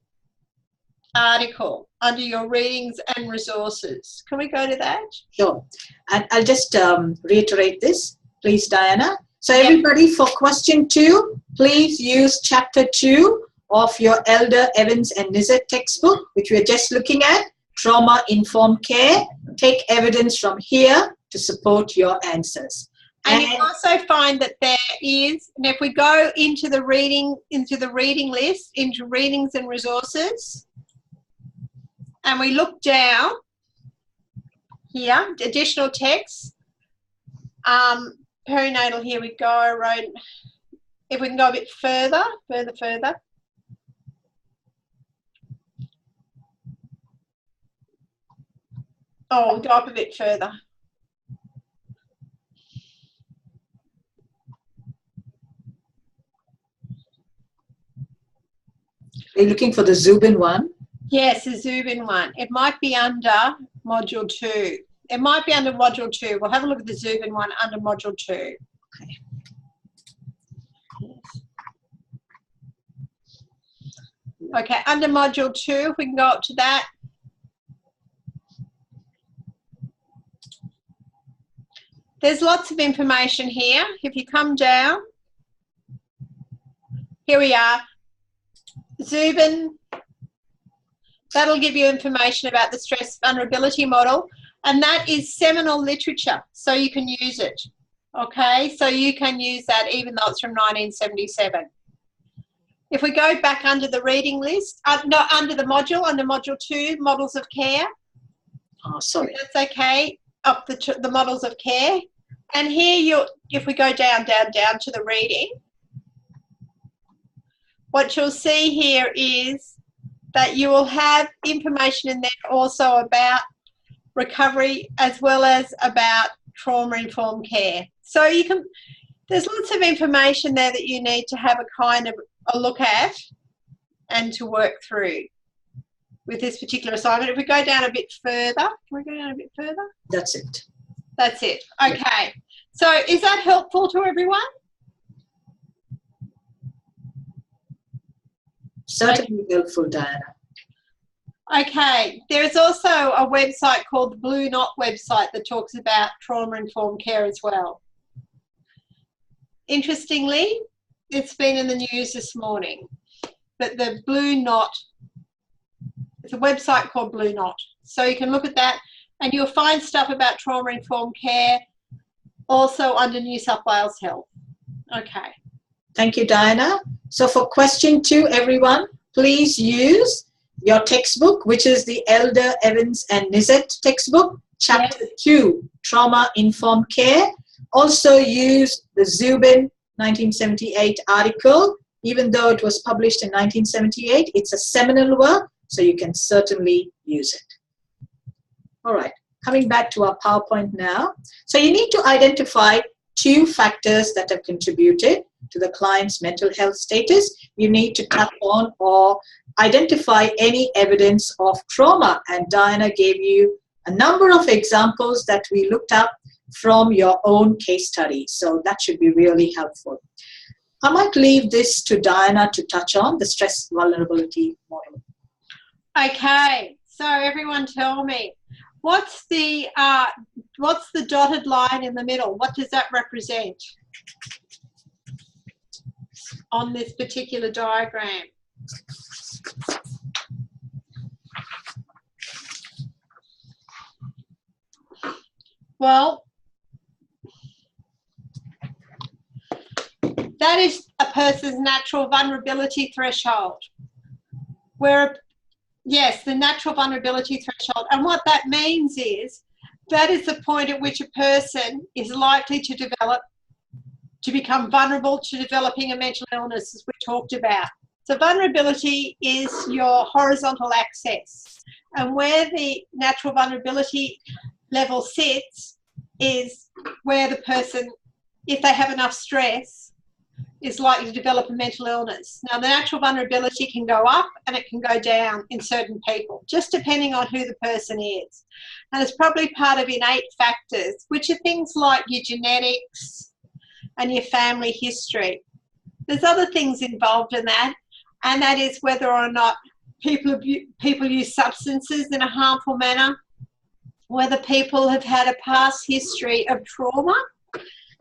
article under your readings and resources. Can we go to that? Sure. And I'll just reiterate this, please, Diana. So everybody, for question 2, please use chapter 2 of your Elder, Evans and Nezette textbook, which we're just looking at, Trauma-Informed Care. Take evidence from here to support your answers. And you also find that there is, and if we go into the reading list, into readings and resources, and we look down here, additional text, perinatal, here we go, right? If we can go a bit further. Oh, we'll go up a bit further. Are you looking for the Zubin one? Yes, the Zubin one. It might be under module 2. It might be under module 2. We'll have a look at the Zubin one under module 2. Okay. Okay, under module 2, if we can go up to that. There's lots of information here. If you come down, here we are. Zubin, that'll give you information about the stress vulnerability model, and that is seminal literature, so you can use it. Okay, so you can use that even though it's from 1977. If we go back under the reading list, no, under the module, under module 2, models of care. Oh, sorry. That's okay, up the models of care. And here, if we go down to the reading, what you'll see here is that you will have information in there also about recovery as well as about trauma-informed care. So you can, there's lots of information there that you need to have a kind of a look at and to work through with this particular assignment. If we go down a bit further, can we go down a bit further? That's it. That's it. Okay. So is that helpful to everyone? Certainly helpful, Diana. Okay. There's also a website called the Blue Knot website that talks about trauma-informed care as well. Interestingly, it's been in the news this morning, but the Blue Knot, it's a website called Blue Knot. So you can look at that and you'll find stuff about trauma-informed care also under New South Wales Health. Okay. Thank you, Diana. So for question 2, everyone, please use your textbook, which is the Elder, Evans and Nizet textbook, chapter 2, Trauma-Informed Care. Also use the Zubin 1978 article. Even though it was published in 1978, it's a seminal work, so you can certainly use it. All right, coming back to our PowerPoint now. So you need to identify 2 factors that have contributed to the client's mental health status. You need to tap on or identify any evidence of trauma. And Diana gave you a number of examples that we looked up from your own case study. So that should be really helpful. I might leave this to Diana to touch on the stress vulnerability model. Okay, so everyone tell me, what's the dotted line in the middle? What does that represent on this particular diagram? Well, that is a person's natural vulnerability threshold. Yes, the natural vulnerability threshold. And what that means is that is the point at which a person is likely to become vulnerable to developing a mental illness, as we talked about. So vulnerability is your horizontal axis. And where the natural vulnerability level sits is where the person, if they have enough stress, is likely to develop a mental illness. Now, the natural vulnerability can go up and it can go down in certain people, just depending on who the person is. And it's probably part of innate factors, which are things like your genetics and your family history. There's other things involved in that, and that is whether or not people use substances in a harmful manner, whether people have had a past history of trauma,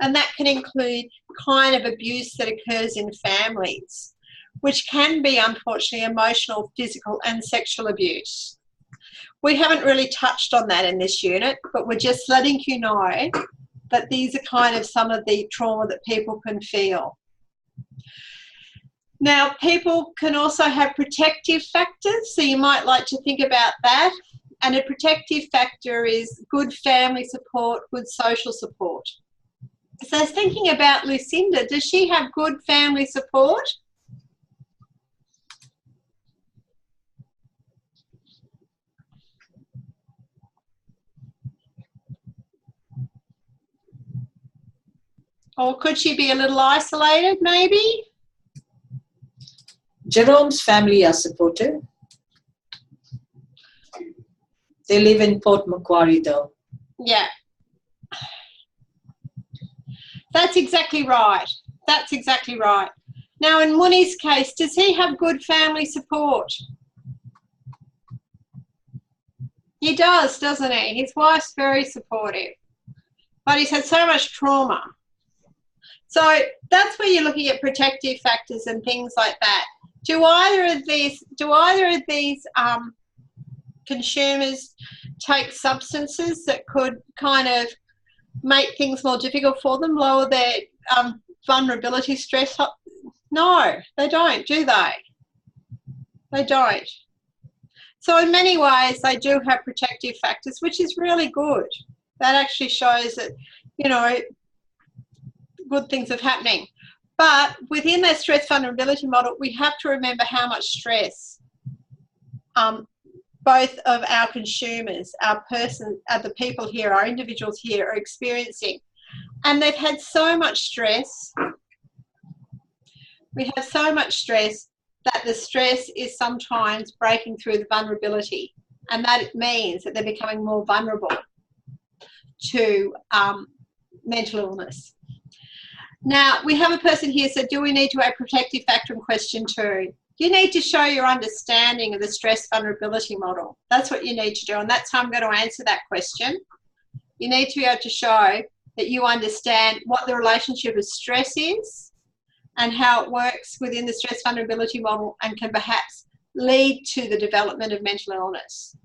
and that can include kind of abuse that occurs in families, which can be, unfortunately, emotional, physical and sexual abuse. We haven't really touched on that in this unit, but we're just letting you know that these are kind of some of the trauma that people can feel. Now, people can also have protective factors, so you might like to think about that. And a protective factor is good family support, good social support. So I was thinking about Lucinda. Does she have good family support? Or could she be a little isolated, maybe? Jerome's family are supportive. They live in Port Macquarie, though. Yeah. That's exactly right. That's exactly right. Now, in Muni's case, does he have good family support? He does, doesn't he? His wife's very supportive, but he's had so much trauma. So that's where you're looking at protective factors and things like that. Do either of these consumers take substances that could kind of make things more difficult for them, lower their vulnerability stress? No, they don't, do they? They don't. So in many ways, they do have protective factors, which is really good. That actually shows that, you know, good things are happening. But within that stress vulnerability model, we have to remember how much stress both of our consumers, the people here, our individuals here are experiencing. And they've had so much stress. We have so much stress that the stress is sometimes breaking through the vulnerability. And that means that they're becoming more vulnerable to mental illness. Now, we have a person here said, do we need to add protective factor in question 2? You need to show your understanding of the stress vulnerability model. That's what you need to do, and that's how I'm going to answer that question. You need to be able to show that you understand what the relationship of stress is and how it works within the stress vulnerability model and can perhaps lead to the development of mental illness.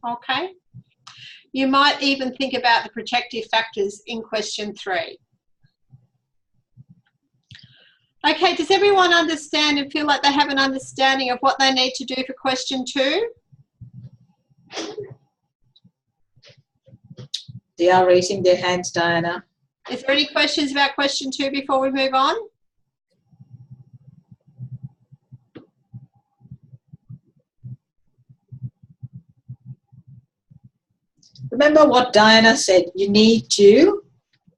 Okay? You might even think about the protective factors in question 3. Okay, does everyone understand and feel like they have an understanding of what they need to do for question 2? They are raising their hands, Diana. Is there any questions about question 2 before we move on? Remember what Diana said. You need to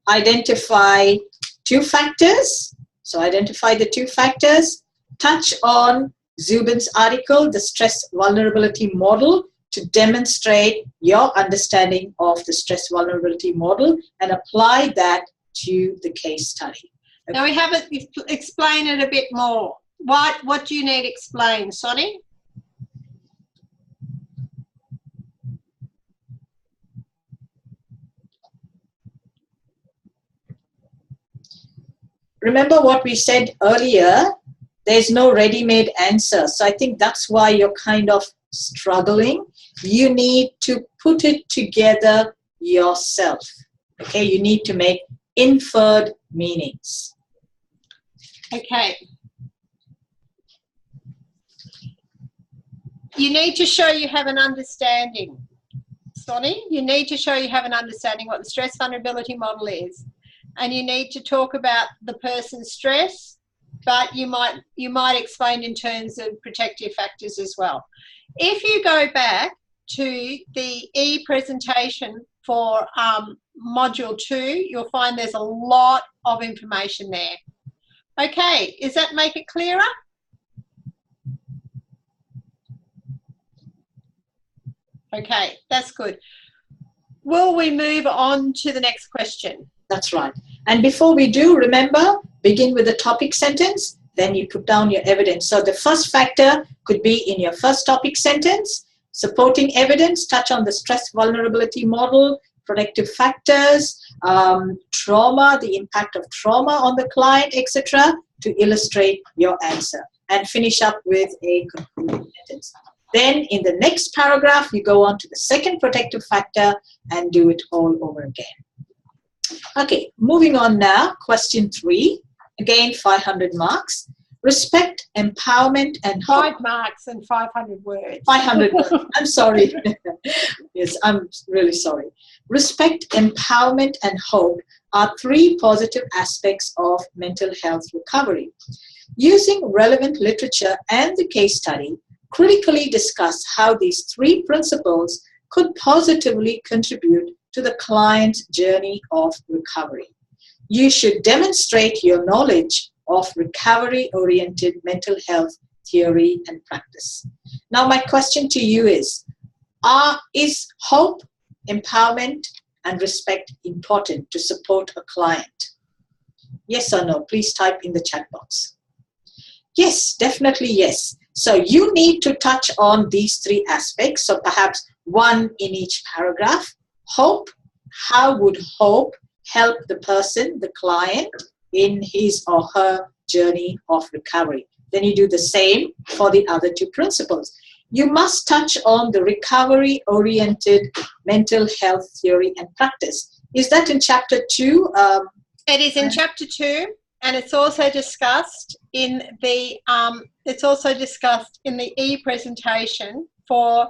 identify 2 factors. So identify the 2 factors. Touch on Zubin's article, The Stress Vulnerability Model, to demonstrate your understanding of the stress vulnerability model and apply that to the case study. Okay. Now we haven't explained it a bit more. What do you need explained, Sonny? Remember what we said earlier, there's no ready-made answer. So I think that's why you're kind of struggling. You need to put it together yourself. Okay, you need to make inferred meanings. Okay. You need to show you have an understanding. Sonny, you need to show you have an understanding what the stress vulnerability model is. And you need to talk about the person's stress, but you might explain in terms of protective factors as well. If you go back to the e-presentation for module 2, you'll find there's a lot of information there. Okay, does that make it clearer? Okay, that's good. Will we move on to the next question? That's right. And before we do, remember, begin with the topic sentence, then you put down your evidence. So the first factor could be in your first topic sentence, supporting evidence, touch on the stress vulnerability model, protective factors, trauma, the impact of trauma on the client, etc., to illustrate your answer. And finish up with a concluding sentence. Then in the next paragraph, you go on to the second protective factor and do it all over again. Okay, moving on now, question 3. Again, 500 marks. Respect, empowerment, and hope. 5 marks and 500 words. 500 words. I'm sorry. Yes, I'm really sorry. Respect, empowerment, and hope are 3 positive aspects of mental health recovery. Using relevant literature and the case study, critically discuss how these 3 principles could positively contribute to the client's journey of recovery. You should demonstrate your knowledge of recovery-oriented mental health theory and practice. Now, my question to you is hope, empowerment, and respect important to support a client? Yes or no? Please type in the chat box. Yes, definitely yes. So you need to touch on these 3 aspects, so perhaps 1 in each paragraph. Hope, how would hope help the person, the client, in his or her journey of recovery? Then you do the same for the other 2 principles. You must touch on the recovery-oriented mental health theory and practice. Is that in chapter 2? It is in chapter 2, and it's also discussed in the e-presentation for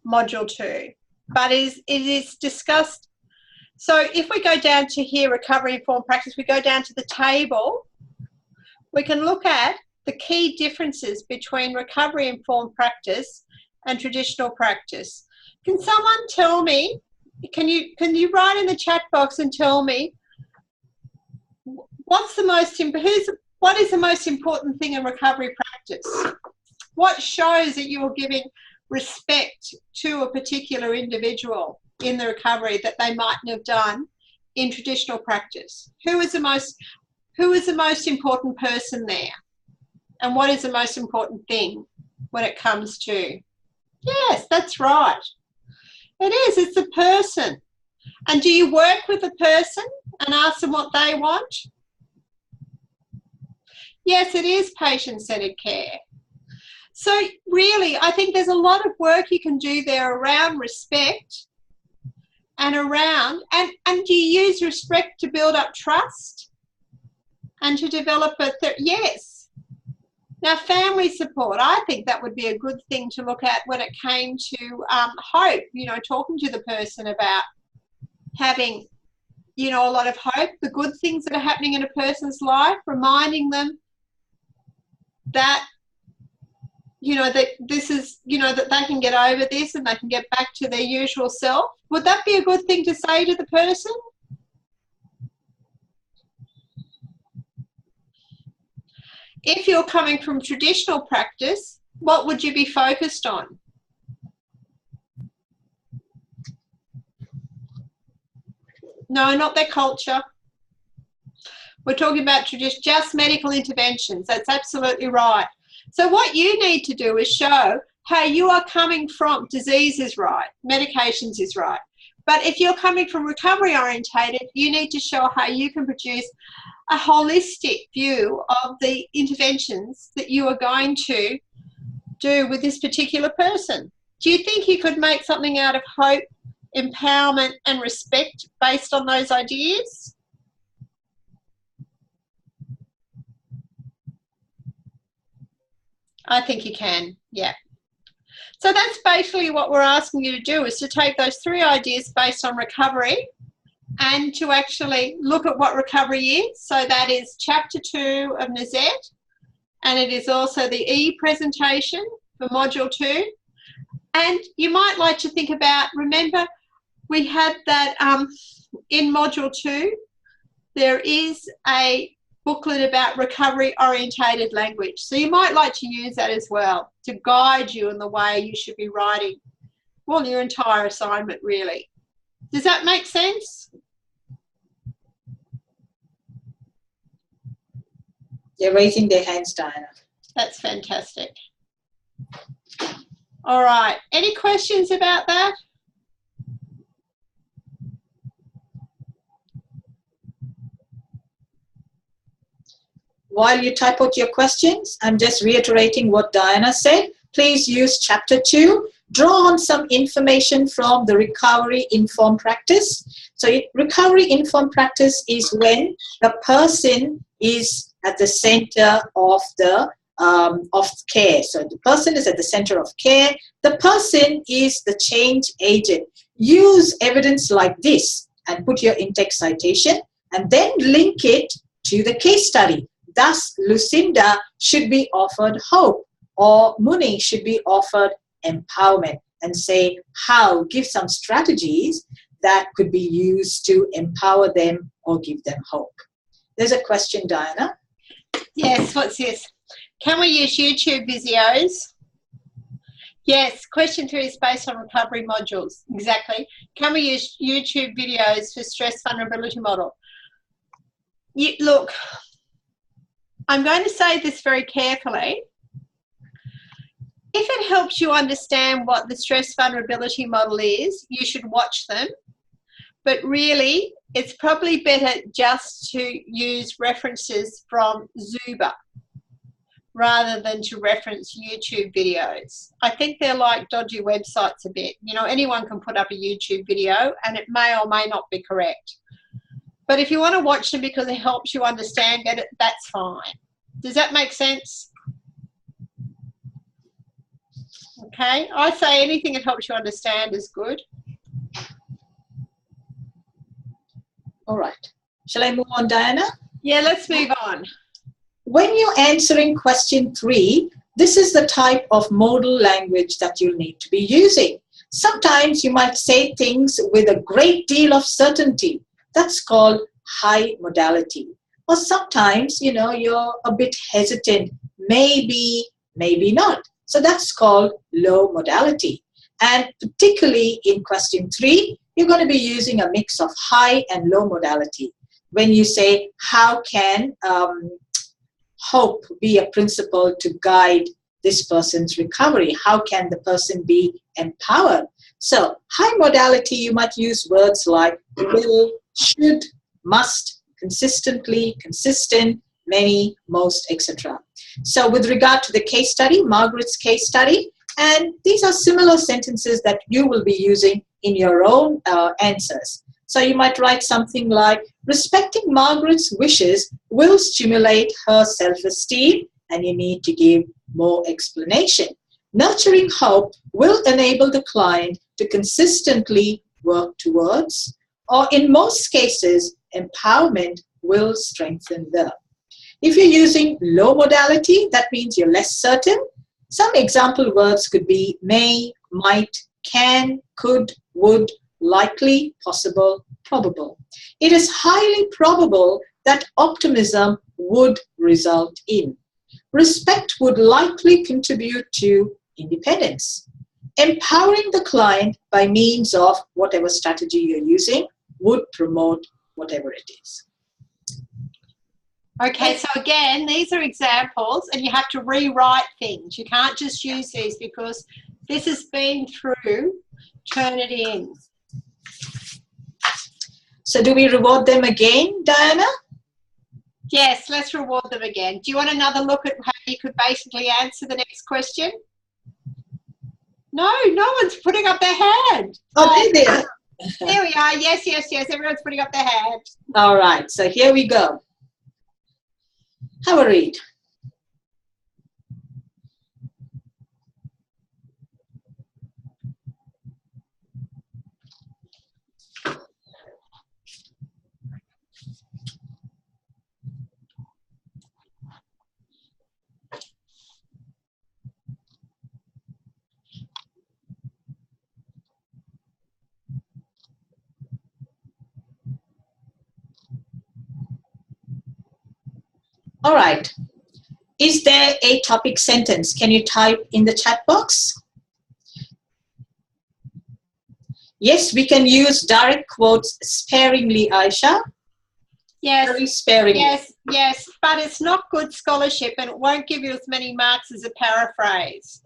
module 2. But it is discussed. So if we go down to here, recovery informed practice, we go down to the table. we can look at the key differences between recovery-informed practice and traditional practice. Can someone tell me, can you write in the chat box and tell me what is the most important thing in recovery practice? What shows that you are giving respect to a particular individual in the recovery that they mightn't have done in traditional practice? Who is the most important person there? And what is the most important thing when it comes to? Yes, that's right. It is, it's the person. And do you work with the person and ask them what they want? Yes, it is patient-centered care. So really, I think there's a lot of work you can do there around respect and do you use respect to build up trust and to develop yes. Now, family support, I think that would be a good thing to look at when it came to hope, talking to the person about having, a lot of hope, the good things that are happening in a person's life, reminding them that, that this is, that they can get over this and they can get back to their usual self. Would that be a good thing to say to the person? If you're coming from traditional practice, what would you be focused on? No, not their culture. We're talking about just medical interventions. That's absolutely right. So what you need to do is show how you are coming from, disease is right, medications is right. But if you're coming from recovery orientated, you need to show how you can produce a holistic view of the interventions that you are going to do with this particular person. Do you think you could make something out of hope, empowerment and respect based on those ideas? I think you can, yeah. So that's basically what we're asking you to do, is to take those 3 ideas based on recovery and to actually look at what recovery is. So that is chapter 2 of Nazette, and it is also the E presentation for module 2. And you might like to think about, remember we had that in module 2, there is a booklet about recovery orientated language. So you might like to use that as well to guide you in the way you should be writing, well, your entire assignment really. Does that make sense? They're raising their hands, Diana. That's fantastic. All right, any questions about that? While you type out your questions, I'm just reiterating what Diana said. Please use chapter 2. Draw on some information from the recovery-informed practice. So recovery-informed practice is when the person is at the center of the of care. So the person is at the center of care. The person is the change agent. Use evidence like this and put your in-text citation and then link it to the case study. Thus, Lucinda should be offered hope, or Muni should be offered empowerment, and say how, give some strategies that could be used to empower them or give them hope. There's a question, Diana. Yes, what's this? Can we use YouTube videos? Yes, question 3 is based on recovery modules. Exactly. Can we use YouTube videos for stress vulnerability model? Look, I'm going to say this very carefully. If it helps you understand what the stress vulnerability model is, you should watch them. But really, it's probably better just to use references from Zuba rather than to reference YouTube videos. I think they're like dodgy websites a bit. Anyone can put up a YouTube video and it may or may not be correct. But if you want to watch them because it helps you understand it, that's fine. Does that make sense? Okay, I say anything that helps you understand is good. All right. Shall I move on, Diana? Yeah, let's move on. when you're answering question 3, this is the type of modal language that you'll need to be using. Sometimes you might say things with a great deal of certainty. That's called high modality. Or sometimes, you're a bit hesitant. Maybe, maybe not. So that's called low modality. And particularly in question 3, you're going to be using a mix of high and low modality. When you say, how can hope be a principle to guide this person's recovery? How can the person be empowered? So high modality, you might use words like will, should, must, consistently, consistent, many, most, etc. So with regard to the case study, Margaret's case study, and these are similar sentences that you will be using in your own answers. So you might write something like, respecting Margaret's wishes will stimulate her self-esteem, and you need to give more explanation. Nurturing hope will enable the client to consistently work towards, or in most cases, empowerment will strengthen them. If you're using low modality, that means you're less certain. Some example words could be may, might, can, could, would, likely, possible, probable. It is highly probable that optimism would result in. Respect would likely contribute to independence. Empowering the client by means of whatever strategy you're using would promote whatever it is. Okay, so again, these are examples and you have to rewrite things. You can't just use these because this has been through Turnitin. So do we reward them again, Diana? Yes, let's reward them again. Do you want another look at how you could basically answer the next question? No, no one's putting up their hand. Oh, there. There we are. Yes, yes, yes. Everyone's putting up their hand. All right, so here we go. Have a read. All right. Is there a topic sentence? Can you type in the chat box? Yes, we can use direct quotes sparingly, Aisha. Yes. Very sparingly. Yes, yes, but it's not good scholarship and it won't give you as many marks as a paraphrase.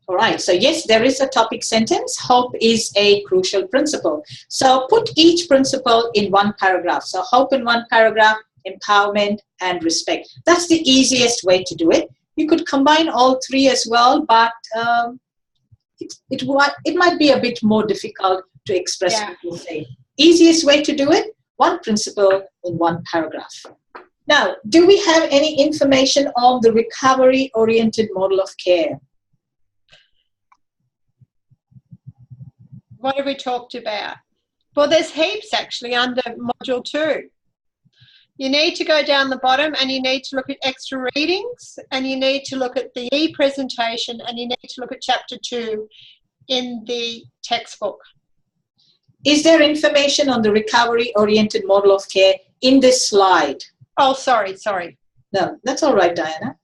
All right, so yes, there is a topic sentence. Hope is a crucial principle. So put each principle in one paragraph. So hope in one paragraph, empowerment and respect. That's the easiest way to do it. You could combine all three as well, but it might be a bit more difficult to express what you say. Easiest way to do it, one principle in one paragraph. Now, do we have any information on the recovery-oriented model of care? What have we talked about? Well, there's heaps actually under module 2. You need to go down the bottom and you need to look at extra readings and you need to look at the e-presentation and you need to look at chapter 2 in the textbook. Is there information on the recovery-oriented model of care in this slide? Oh, sorry. No, that's all right, Diana.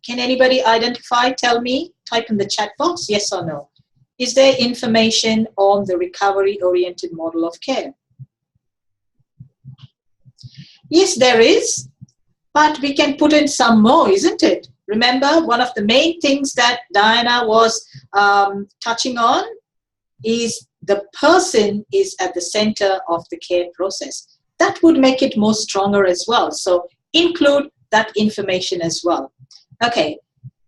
Can anybody identify, tell me, type in the chat box, yes or no. Is there information on the recovery-oriented model of care? Yes, there is, but we can put in some more, isn't it? Remember, one of the main things that Diana was touching on is the person is at the center of the care process. That would make it more stronger as well. So include that information as well. Okay,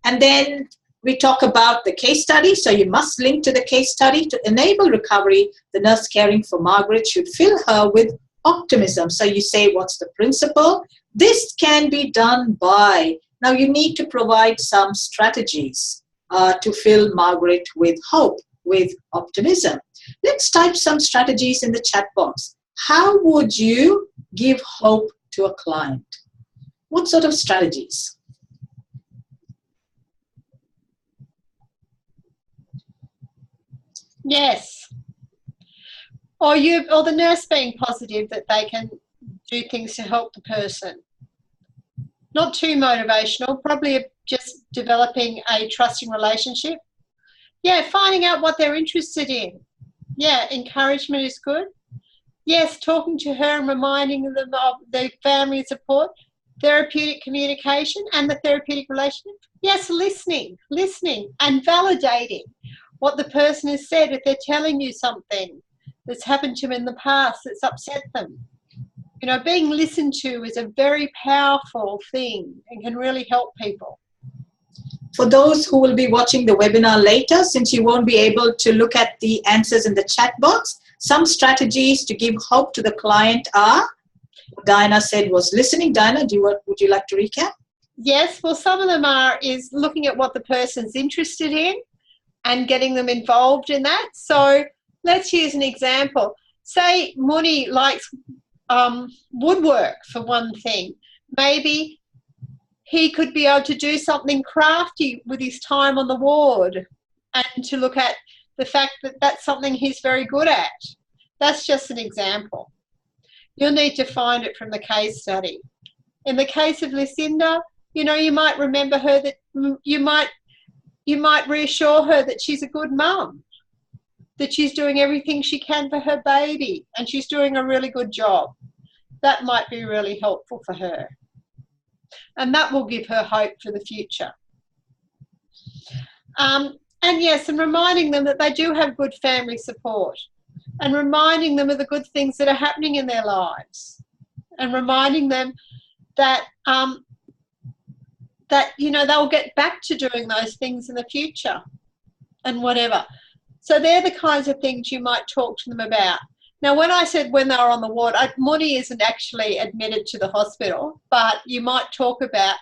and then we talk about the case study. So you must link to the case study to enable recovery. The nurse caring for Margaret should fill her with optimism. So you say, what's the principle? This can be done by, now you need to provide some strategies to fill Margaret with hope, with optimism. Let's type some strategies in the chat box. How would you give hope to a client? What sort of strategies? Yes. Or the nurse being positive that they can do things to help the person. Not too motivational, probably just developing a trusting relationship. Yeah, finding out what they're interested in. Yeah, encouragement is good. Yes, talking to her and reminding them of the family support, therapeutic communication and the therapeutic relationship. Yes, listening and validating what the person has said. If they're telling you something that's happened to them in the past that's upset them. You know, being listened to is a very powerful thing and can really help people. For those who will be watching the webinar later, since you won't be able to look at the answers in the chat box, some strategies to give hope to the client are, Diana said was listening. Diana, would you like to recap? Yes, well, some of them is looking at what the person's interested in and getting them involved in that. So let's use an example. Say Muni likes woodwork for one thing. Maybe he could be able to do something crafty with his time on the ward and to look at the fact that that's something he's very good at. That's just an example. You'll need to find it from the case study. In the case of Lucinda, you know, you might remember her that you might reassure her that she's a good mum, that she's doing everything she can for her baby and she's doing a really good job. That might be really helpful for her. And that will give her hope for the future. And yes, and reminding them that they do have good family support and reminding them of the good things that are happening in their lives and reminding them that, you know, they'll get back to doing those things in the future and whatever. So they're the kinds of things you might talk to them about. Now, when I said when they were on the ward, Muni isn't actually admitted to the hospital, but you might talk about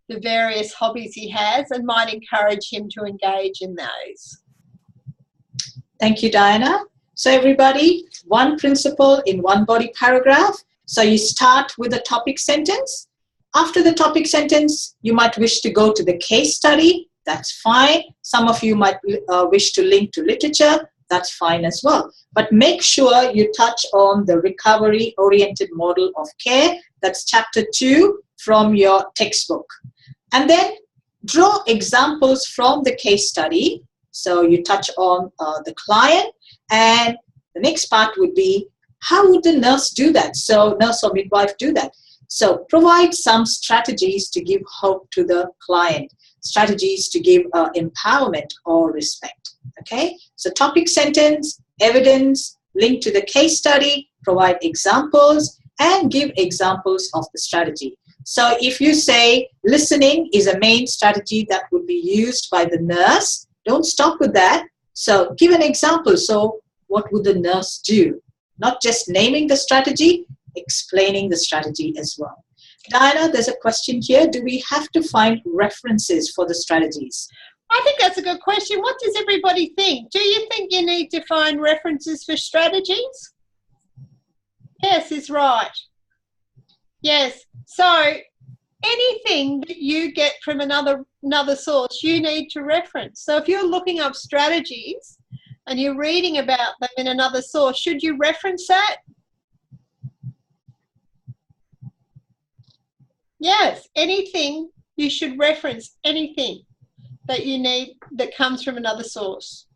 the various hobbies he has and might encourage him to engage in those. Thank you, Diana. So everybody, one principle in one body paragraph. So you start with a topic sentence. After the topic sentence, you might wish to go to the case study. That's fine. Some of you might wish to link to literature. That's fine as well. But make sure you touch on the recovery-oriented model of care. That's chapter 2 from your textbook. And then draw examples from the case study. So you touch on the client. And the next part would be, how would the nurse do that? So nurse or midwife do that. So provide some strategies to give hope to the client. Strategies to give empowerment or respect. Okay, so topic sentence, evidence, link to the case study, provide examples, and give examples of the strategy. So if you say listening is a main strategy that would be used by the nurse, don't stop with that. So give an example. So what would the nurse do? Not just naming the strategy, explaining the strategy as well. Diana, there's a question here. Do we have to find references for the strategies? I think that's a good question. What does everybody think? Do you think you need to find references for strategies? Yes, is right. Yes. So anything that you get from another source, you need to reference. So if you're looking up strategies and you're reading about them in another source, should you reference that? Yes, anything you should reference, anything that you need that comes from another source.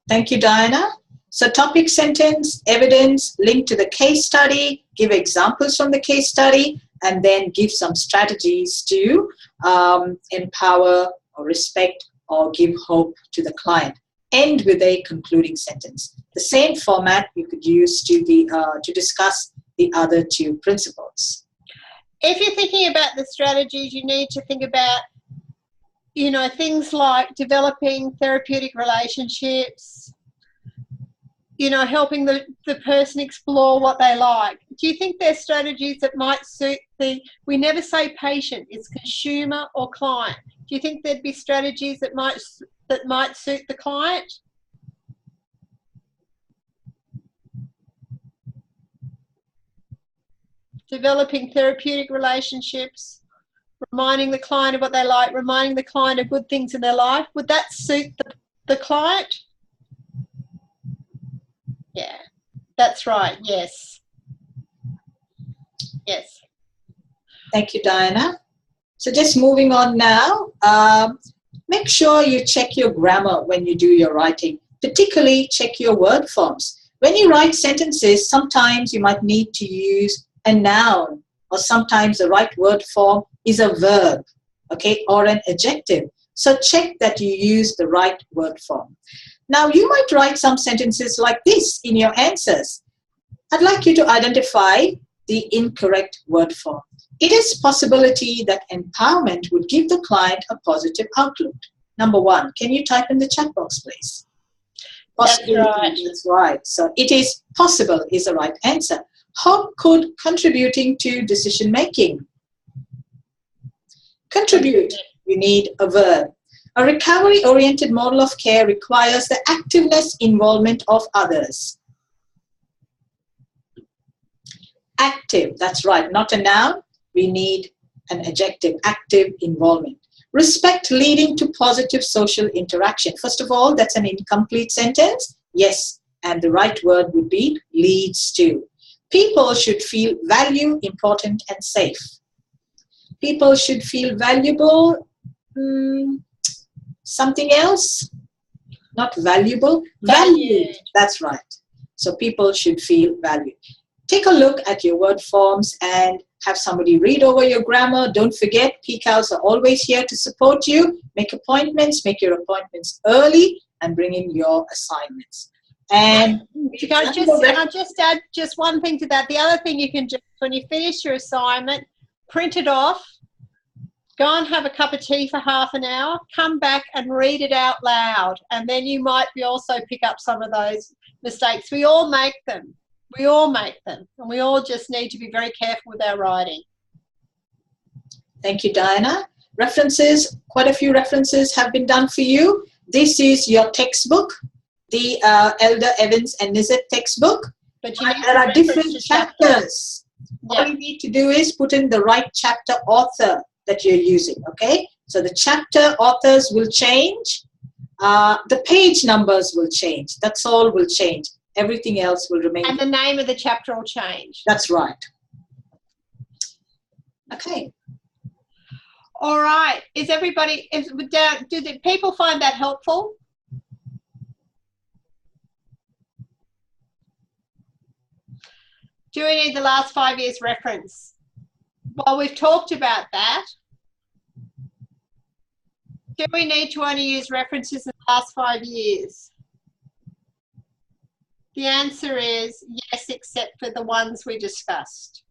Thank you, Diana. So topic sentence, evidence, link to the case study, give examples from the case study, and then give some strategies to empower or respect or give hope to the client. End with a concluding sentence. The same format you could use to discuss the other two principles. If you're thinking about the strategies, you need to think about, you know, things like developing therapeutic relationships, you know, helping the person explore what they like. Do you think there's strategies that might suit we never say patient, it's consumer or client. Do you think there'd be strategies that might suit the client? developing therapeutic relationships, reminding the client of what they like, reminding the client of good things in their life. Would that suit the client? Yeah, that's right. Yes. Yes. Thank you, Diana. So just moving on now, make sure you check your grammar when you do your writing, particularly check your word forms. When you write sentences, sometimes you might need to use a noun, or sometimes the right word form is a verb, okay, or an adjective. So check that you use the right word form. Now, you might write some sentences like this in your answers. I'd like you to identify the incorrect word form. It is possibility that empowerment would give the client a positive outlook. Number 1, can you type in the chat box, please? Possibility, that's right. That's right. So it is possible is the right answer. How could contributing to decision making? Contribute, you need a verb. A recovery-oriented model of care requires the activeness involvement of others. Active, that's right, not a noun. We need an adjective, active involvement. Respect leading to positive social interaction. First of all, that's an incomplete sentence. Yes, and the right word would be leads to. People should feel valued, important, and safe. People should feel valuable. Something else? Not valuable. Valued. That's right. So people should feel valued. Take a look at your word forms and have somebody read over your grammar. Don't forget, PCALs are always here to support you. Make appointments, make your appointments early, and bring in your assignments. And can I just add just one thing to that? The other thing you can do when you finish your assignment, print it off, go and have a cup of tea for half an hour, come back and read it out loud, and then you might also pick up some of those mistakes. We all make them. We all make them, and we all just need to be very careful with our writing. Thank you, Diana. References, quite a few references have been done for you. This is your textbook, the Elder Evans and Nizet textbook. But there are different chapters. Yeah. All you need to do is put in the right chapter author that you're using, okay? So the chapter authors will change. The page numbers will change. That's all will change. Everything else will remain. And the name of the chapter will change. That's right. Okay. All right. Is everybody, do people find that helpful? Do we need the last 5 years reference? Well, we've talked about that. Do we need to only use references in the last 5 years? The answer is yes, except for the ones we discussed.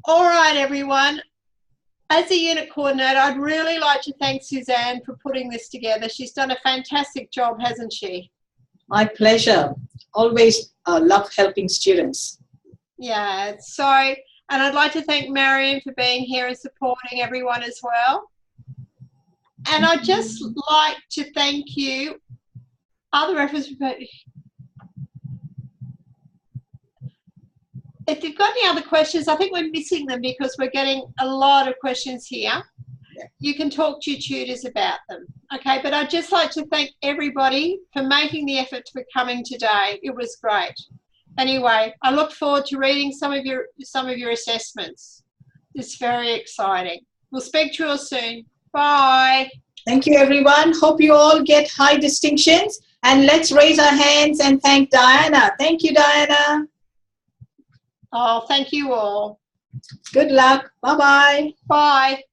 All right, everyone. As a unit coordinator, I'd really like to thank Suzanne for putting this together. She's done a fantastic job, hasn't she? My pleasure. Always love helping students. Yeah, so, and I'd like to thank Marion for being here and supporting everyone as well. And I'd just like to thank you. Other references. If you've got any other questions, I think we're missing them because we're getting a lot of questions here. You can talk to your tutors about them. Okay, but I'd just like to thank everybody for making the effort to be coming today. It was great. Anyway, I look forward to reading some of your assessments. It's very exciting. We'll speak to you all soon. Bye. Thank you, everyone. Hope you all get high distinctions. And let's raise our hands and thank Diana. Thank you, Diana. Oh, thank you all. Good luck. Bye-bye. Bye.